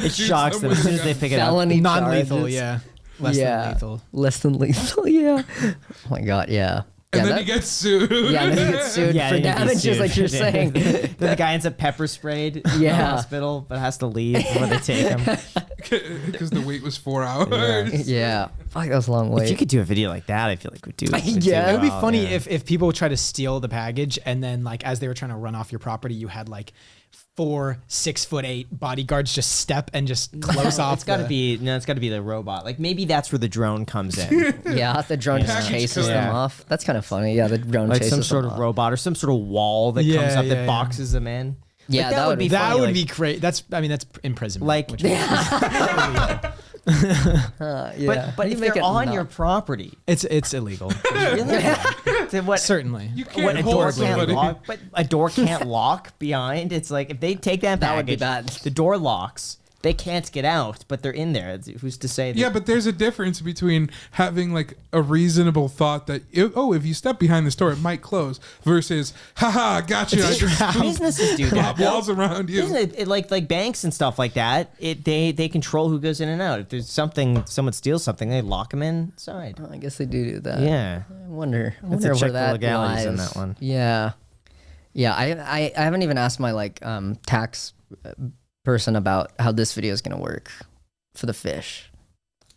It shocks them as soon as they pick it up. Felony Non-lethal, charges. yeah. Less than lethal. Less than lethal, yeah. Oh my god, yeah. And Yeah, then that- he gets sued. Yeah, then he gets sued Yeah, for then he gets damages, sued. like you're saying. Then the guy ends up pepper sprayed in the Yeah. hospital, but has to leave when they take him. Because the wait was 4 hours. Yeah. Fuck, that was a long If you wait. could do a video like that, I feel like would do. Yeah, It would be well, funny yeah. if people try to steal the package and then like as they were trying to run off your property, you had like 4 6'8" bodyguards just step and just close off. It's got to be the robot. Like maybe that's where the drone comes in. Yeah, the drone just Package chases killer. them off. That's kind of funny. Yeah, the drone Like chases some them sort of off. robot or some sort of wall that Yeah, comes up yeah, that yeah. boxes them in. Yeah, Like, that would be that funny, would like- be great. That's imprisonment. Like, which Yeah. but You if make they're it on not- your property, it's illegal. then what? Certainly. You can't What a door hold can't somebody. lock, but a door can't lock behind. It's like if they take that That would be package, bad. the door locks. They can't get out, but they're in there. Who's to say? That, Yeah, but there's a difference between having like a reasonable thought that if you step behind this door, it might close, versus haha, gotcha. I just businesses do that. pop walls around you. Isn't it like banks and stuff like that? They control who goes in and out. If there's someone steals something, they lock them inside. I guess they do that. Yeah. I wonder to where check the that legalities on lies. that one. Yeah. Yeah, I haven't even asked my like tax person about how this video is going to work for the fish.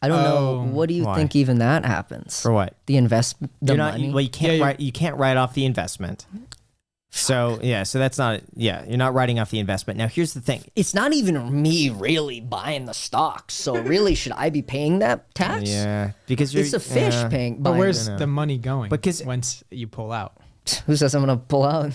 I don't know. What do you Why? think even that happens? For what? The investment, the You're not. money? Well, you can't Yeah, write. You can't write off the investment. So yeah. So that's not. Yeah. You're not writing off the investment. Now here's the thing. It's not even me really buying the stocks. So really, should I be paying that tax? Yeah. Because you're. It's a fish yeah. paying. But buying where's it. the money going? Because- once you pull out. Who says I'm going to pull out?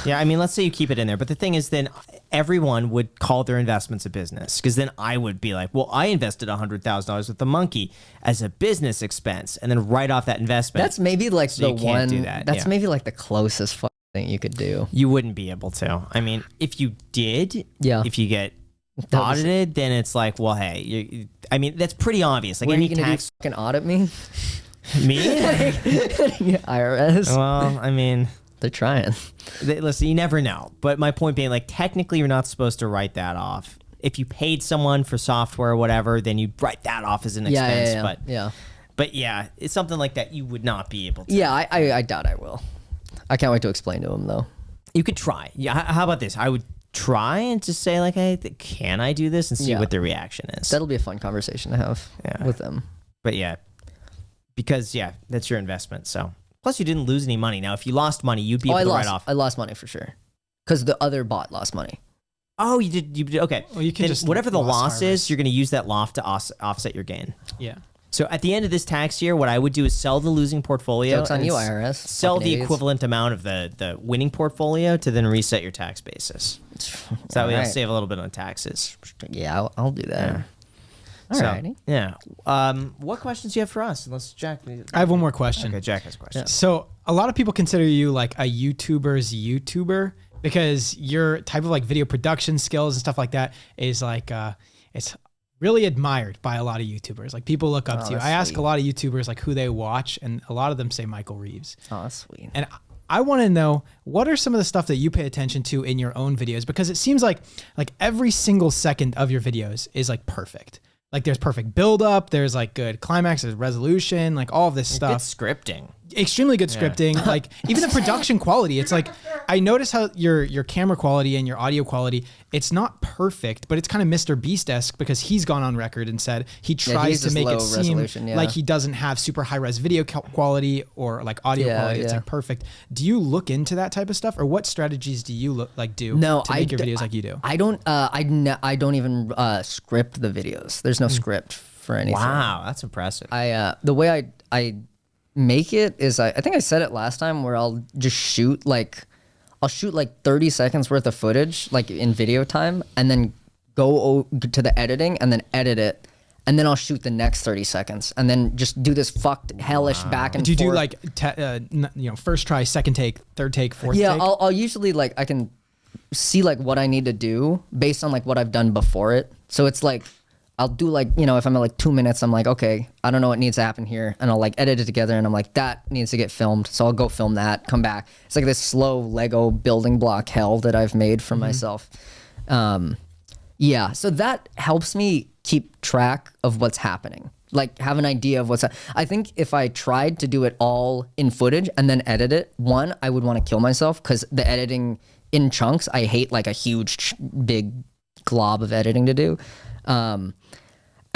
Yeah, I mean, let's say you keep it in there, but the thing is, then everyone would call their investments a business, because then I would be like, well, I invested $100,000 with the monkey as a business expense, and then write off that investment. That's maybe like So the you can't one. do that, That's yeah. maybe like the closest fucking thing you could do. You wouldn't be able to. I mean, if you did, Yeah. if you get That was- audited, then it's like, well, hey, I mean, that's pretty obvious. Like What are any you going to do? tax. Fucking audit me? Me? IRS. Well, I mean, They're trying. listen, you never know. But my point being, like, technically, you're not supposed to write that off. If you paid someone for software or whatever, then you'd write that off as an expense. But yeah, it's something like that you would not be able to. Yeah, I doubt I will. I can't wait to explain to him though. You could try. Yeah. How about this? I would try and just say, like, hey, can I do this, and see what their reaction is. That'll be a fun conversation to have with them. But yeah, because that's your investment. So plus, you didn't lose any money. Now, if you lost money, you'd be able to write off. I lost money for sure, because the other bot lost money. Oh, you did. You did. Okay. Well, you can then just whatever the loss harvest. is, you're going to use that loss to offset your gain. Yeah. So at the end of this tax year, what I would do is sell the losing portfolio. Joke's on and you, IRS. Sell Fucking the idiots. equivalent amount of the winning portfolio to then reset your tax basis. So that way you'll Alright. save a little bit on taxes. Yeah, I'll do that. So, Alrighty. yeah. What questions do you have for us? Unless Jack. I have one more question. Okay, Jack has a question. So a lot of people consider you like a YouTuber's YouTuber because your type of like video production skills and stuff like that is like it's really admired by a lot of YouTubers. Like people look up to you. that's I ask sweet. a lot of YouTubers like who they watch, and a lot of them say Michael Reeves. Oh, that's sweet. And I want to know, what are some of the stuff that you pay attention to in your own videos? Because it seems like every single second of your videos is like perfect. Like there's perfect build up, there's like good climax, there's resolution, like all of this Good stuff. scripting. Extremely good scripting. Like even the production quality, it's like I notice how your camera quality and your audio quality, it's not perfect, but it's kind of Mr. Beast-esque because he's gone on record and said he tries to just make low it seem resolution, like he doesn't have super high res video quality or like audio quality. It's like perfect. Do you look into that type of stuff, or what strategies do you do No, to make your videos like you do? I don't. I don't even script the videos. There's no script for anything. Wow, that's impressive. The way I make it is I think I said it last time where I'll just shoot I'll shoot 30 seconds worth of footage like in video time, and then go to the editing and then edit it, and then I'll shoot the next 30 seconds and then just do this fucked hellish back and Do you forth. do like first try, second take, third take, fourth Yeah, take? I'll usually I can see what I need to do based on what I've done before it. So it's I'll do if I'm at 2 minutes, I'm like, okay, I don't know what needs to happen here, and I'll edit it together, and I'm like, that needs to get filmed, so I'll go film that, come back. It's like this slow Lego building block hell that I've made for myself. Yeah, so that helps me keep track of what's happening. Have an idea of I think if I tried to do it all in footage and then edit it, one, I would want to kill myself because the editing in chunks, I hate a huge big glob of editing to do.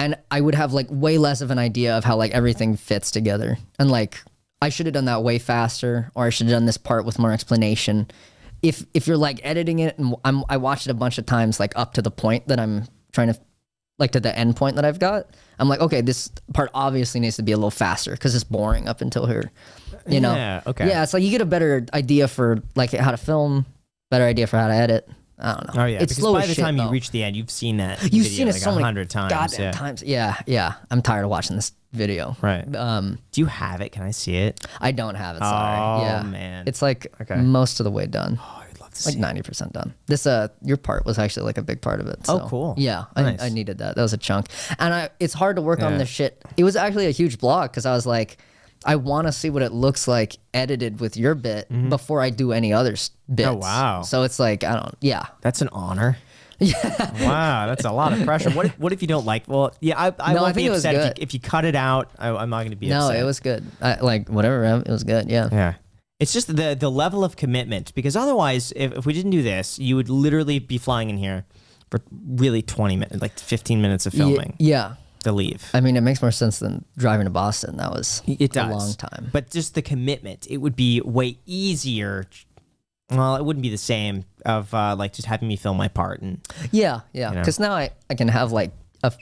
And I would have way less of an idea of how everything fits together. And I should have done that way faster, or I should have done this part with more explanation. If you're editing it, and I watched it a bunch of times up to the point that I'm trying to to the end point that I've got, I'm like, okay, this part obviously needs to be a little faster because it's boring up until here. You know? Yeah, okay. Yeah, it's you get a better idea for how to film, better idea for how to edit. I don't know. Oh yeah, it's because slow by as the shit, time you though. reach the end, you've seen that. You've video seen it so many 100 times. goddamn Yeah. times. Yeah. I'm tired of watching this video. Right. Do you have it? Can I see it? I don't have it. Sorry. Oh, Yeah, man. it's most of the way done. Oh, I'd love to see. 90% done. This your part was actually a big part of it. So. Oh, cool. Yeah, Nice. I needed that. That was a chunk, and it's hard to work on this shit. It was actually a huge block because I was like, I want to see what it looks like edited with your bit before I do any other bits. Oh, wow. So it's yeah. That's an honor. Yeah. Wow, that's a lot of pressure. What if you don't like? Well, yeah, I No, won't I think be it was upset good. if you cut it out. I'm not going to be No, upset. it was good. Whatever. It was good. Yeah. Yeah. It's just the level of commitment, because otherwise, if we didn't do this, you would literally be flying in here for really 20 minutes, 15 minutes of filming Yeah. to leave. I mean, it makes more sense than driving to Boston. That was It does. a long time. But just the commitment, it would be way easier. Well, it wouldn't be the same of just having me film my part. And Yeah. know? Because now I can have a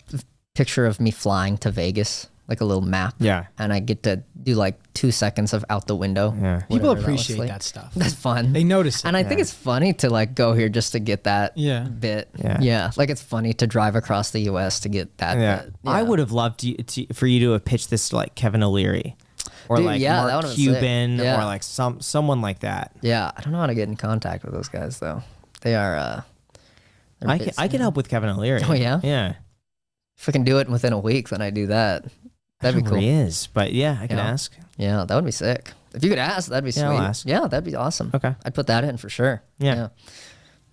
picture of me flying to Vegas, a little map. Yeah. And I get to do 2 seconds of out the window. Yeah. People whatever that looks appreciate like. that stuff. That's fun. They notice it. And I think it's funny to go here just to get that bit. Yeah. Yeah. It's funny to drive across the U.S. to get that bit. Yeah. I would have loved for you to have pitched this to Kevin O'Leary, or Dude, yeah, that Mark would've been sick. Cuban, Yeah. or someone like that. Yeah. I don't know how to get in contact with those guys, though. They are... they're I bits, can help with Kevin O'Leary. Oh, yeah? Yeah. If I can do it within a week, then I do that. That'd be Where cool. he is, but yeah, I could ask. Yeah, that would be sick. If you could ask, that'd be sweet. I'll ask. Yeah, that'd be awesome. Okay. I'd put that in for sure. Yeah.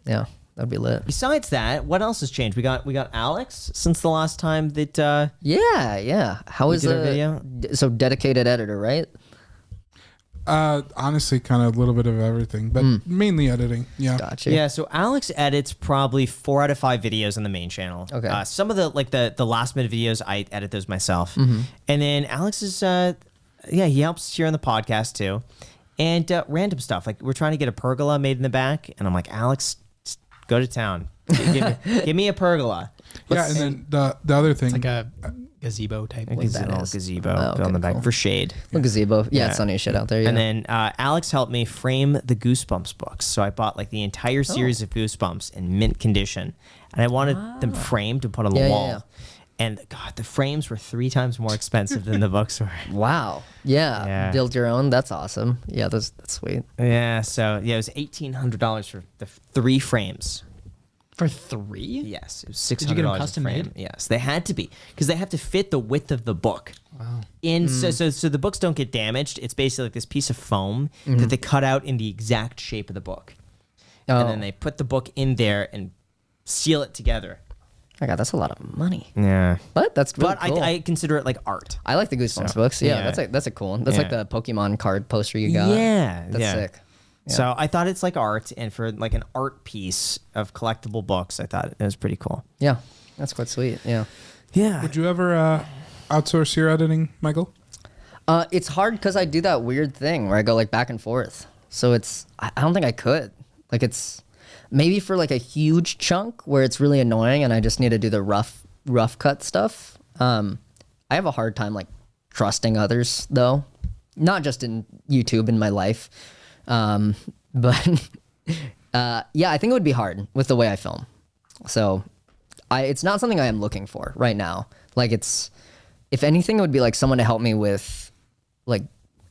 Yeah, that'd be lit. Besides that, what else has changed? We got Alex since the last time that. Yeah. How is did our the video? So dedicated editor, right? Honestly, kind of a little bit of everything, but mainly editing. Yeah. Gotcha. Yeah, so Alex edits probably 4 out of 5 videos on the main channel. Okay. Some of the last minute videos, I edit those myself. And then Alex is, he helps here on the podcast too. And random stuff. Like we're trying to get a pergola made in the back. And I'm like, Alex, just go to town. Give me a pergola. Yeah, and then the other thing. Like a gazebo type. A gazebo Oh, on the okay, back cool. for shade. A gazebo. Yeah, Yeah. it's sunny as shit out there. Yeah. And then Alex helped me frame the Goosebumps books. So I bought like the entire series of Goosebumps in mint condition. And I wanted them framed to put on the Yeah, yeah, wall. yeah. And God, the frames were 3 times more expensive than the books were. Wow. Yeah. Yeah. Build your own. That's awesome. Yeah, that's sweet. Yeah, so it was $1,800 for the 3 frames. For 3? Yes, it was $600. Did you get them a custom frame. made? Yes, they had to be because they have to fit the width of the book. Wow. So the books don't get damaged. It's basically like this piece of foam that they cut out in the exact shape of the book, and then they put the book in there and seal it together. My God, that's a lot of money. Yeah, But that's really but cool. I consider it like art. I like the Goosebumps books. Yeah, yeah. that's a cool one. That's like Yeah. the Pokemon card poster you got. Yeah, That's yeah. sick. So I thought it's like art, and for like an art piece of collectible books, I thought it was pretty cool. Yeah, that's quite sweet. Yeah. Yeah. Would you ever outsource your editing, Michael? It's hard because I do that weird thing where I go like back and forth. So I don't think I could. Like it's maybe for like a huge chunk where it's really annoying and I just need to do the rough cut stuff. I have a hard time like trusting others though, not just in YouTube, in my life. But yeah, I think it would be hard with the way I film. So it's not something I am looking for right now. Like if anything, it would be like someone to help me with like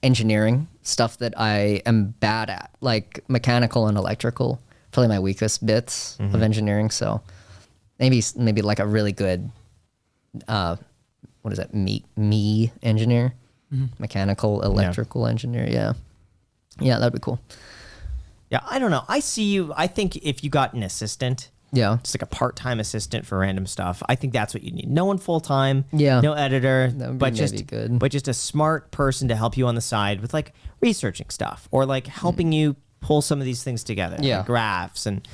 engineering stuff that I am bad at, like mechanical and electrical, probably my weakest bits of engineering. So maybe like a really good, what is that? Me engineer, mechanical, electrical engineer. Yeah, that'd be cool. Yeah, I don't know. I see you. I think if you got an assistant, Yeah. just like a part-time assistant for random stuff, I think that's what you need. No one full-time, Yeah. no editor, That would be but maybe just good. but just a smart person to help you on the side with like researching stuff or like helping you pull some of these things together, Yeah. like graphs and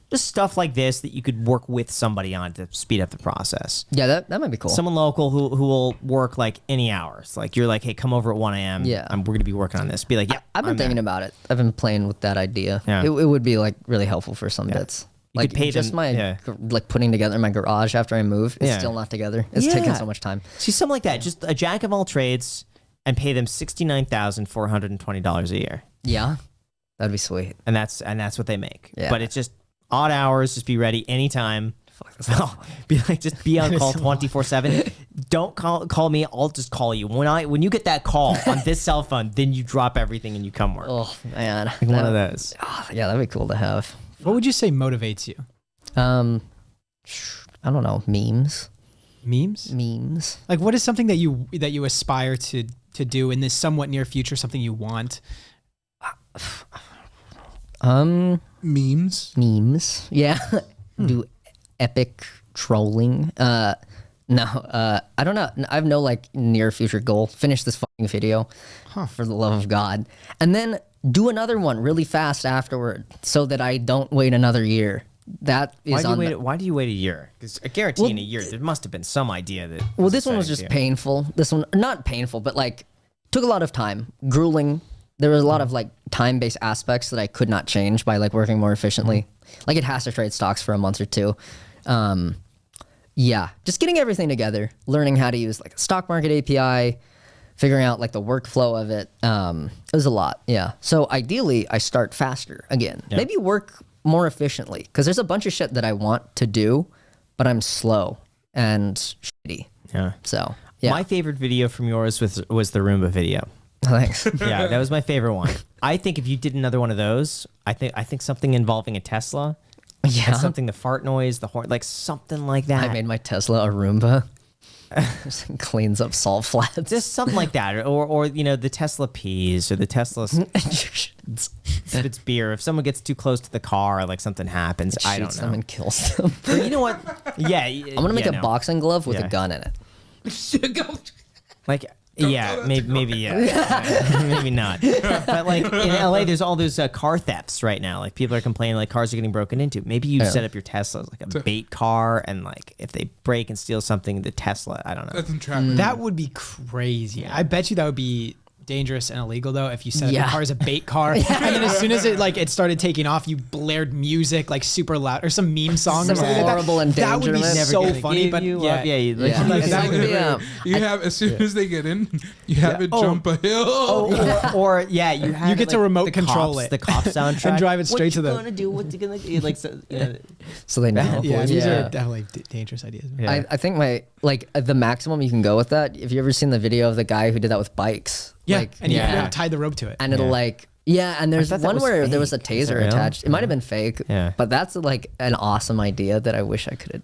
just stuff like this that you could work with somebody on to speed up the process. Yeah, that might be cool. Someone local who will work like any hours. Like you're like, hey, come over at 1 a.m. Yeah. We're gonna be working on this. Be like, yeah, I've been thinking about it. I've been playing with that idea. Yeah. It would be like really helpful for some bits. You Like could pay just them- my yeah. like putting together my garage after I move is Yeah. still not together. It's Yeah. taking so much time. See, something like that. Just a jack of all trades and pay them $69,420 a year. Yeah, that'd be sweet. And that's what they make. Yeah. But it's just odd hours. Just be ready anytime. Be like, just be on call 24/7. Don't call me. I'll just call you when you get that call on this cell phone. Then you drop everything and you come work. Oh man, Like one of those. Yeah, that'd be cool to have. What would you say motivates you? I don't know, memes. Memes? Like, what is something that you aspire to do in this somewhat near future? Something you want? Memes. Yeah, do epic trolling. No, I don't know. I have no like near future goal. Finish this fucking video, for the love of God, and then do another one really fast afterward, so that I don't wait another year. That is Why do you wait a year? Because I guarantee in a year there must have been some idea that. Well, this one was just painful. This one, not painful, but like took a lot of time, grueling. There was a lot of like time-based aspects that I could not change by like working more efficiently. Like it has to trade stocks for a month or two. Yeah, just getting everything together, learning how to use like a stock market API, figuring out like the workflow of it. It was a lot. Yeah. So ideally, I start faster again. Maybe work more efficiently because there's a bunch of shit that I want to do, but I'm slow and shitty. Yeah. So yeah. My favorite video from yours was the Roomba video. Thanks. Yeah, that was my favorite one. I think if you did another one of those, I think something involving a Tesla, Yeah. like something the fart noise, the horn, like something like that. I made my Tesla a Roomba. Cleans up salt flats. Just something like that, or the Tesla pees, or the Tesla spits beer. If someone gets too close to the car, like something happens, I don't Shoots know. them and kills them. Or you know what? Yeah, I'm gonna make a boxing glove with a gun in it. Like, maybe yeah, maybe not. But like in LA, there's all those car thefts right now. Like people are complaining, like cars are getting broken into. Maybe you set up your Tesla as like a bait car, and like if they break and steal something, the Tesla, I don't know. That's entrapment. That would be crazy. I bet you that would be dangerous and illegal though if you set up your car as a bait car and then as soon as it started taking off, you blared music like super loud or some meme song Some or something horrible like that. That would be endangerment. so funny. But you have as soon as they get in, you have it jump a hill. Or you have you get to remote control the cop soundtrack, and drive it straight to the. What you gonna do? What you gonna do? Like So they know. Yeah, these are definitely dangerous ideas. Yeah. I think the maximum you can go with that. If you ever seen the video of the guy who did that with bikes, Yeah, like, and you have tied the rope to it. and it'll and there's thought that one was where there was a fake. Is that taser real? attached. It might have been fake, Yeah. but that's like an awesome idea that I wish I could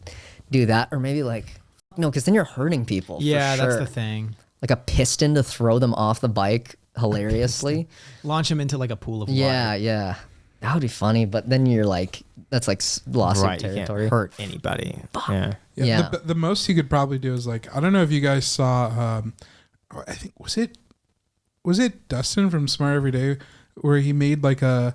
do that, or maybe no, because then you're hurting people. Yeah, for that's sure. the thing. Like a piston to throw them off the bike hilariously. Launch them into like a pool of water. Yeah, that would be funny. But then you're like, that's like lawsuit right, you can't territory. hurt anybody. Yeah. Yeah. The most he could probably do is like, I don't know if you guys saw, I think, was it Dustin from Smart Every Day where he made like a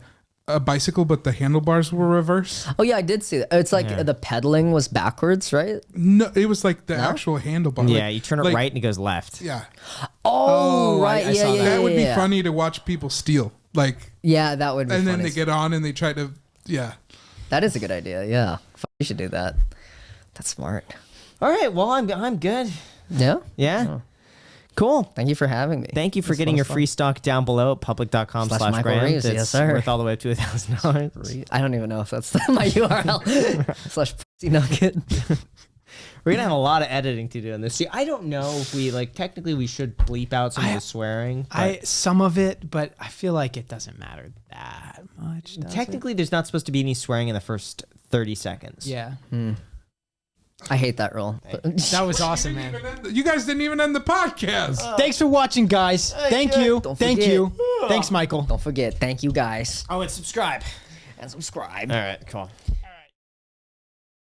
bicycle, but the handlebars were reversed? Oh yeah, I did see that. It's like the pedaling was backwards, right? No, it was like the actual handlebar. Yeah, Like- you turn it like- right and it goes left. Yeah. Oh, right. I yeah, saw yeah, That would be yeah. funny to watch people steal. Like, Yeah, that would be and funny. then they get on and they try to, That is a good idea. Yeah. You should do that. That's smart. All right. Well, I'm good. Yeah. Yeah. Cool. Thank you for having me. Thank you for This getting was your fun. free stock down below at public.com/grant. Michael Reeves, It's yes, sir. worth all the way up to $1,000. I don't even know if that's my URL /pussy nugget. We're gonna have a lot of editing to do in this. See, I don't know if we technically we should bleep out some of the swearing. But Some of it, but I feel like it doesn't matter that much. does it? technically, there's not supposed to be any swearing in the first 30 seconds. Yeah. I hate that rule. That was awesome, man. you guys didn't even end the podcast. Thanks for watching, guys. Thank you. Don't Thank forget. you. Thanks, Michael. Don't forget. Thank you guys. Oh, and subscribe. And subscribe. All right, cool.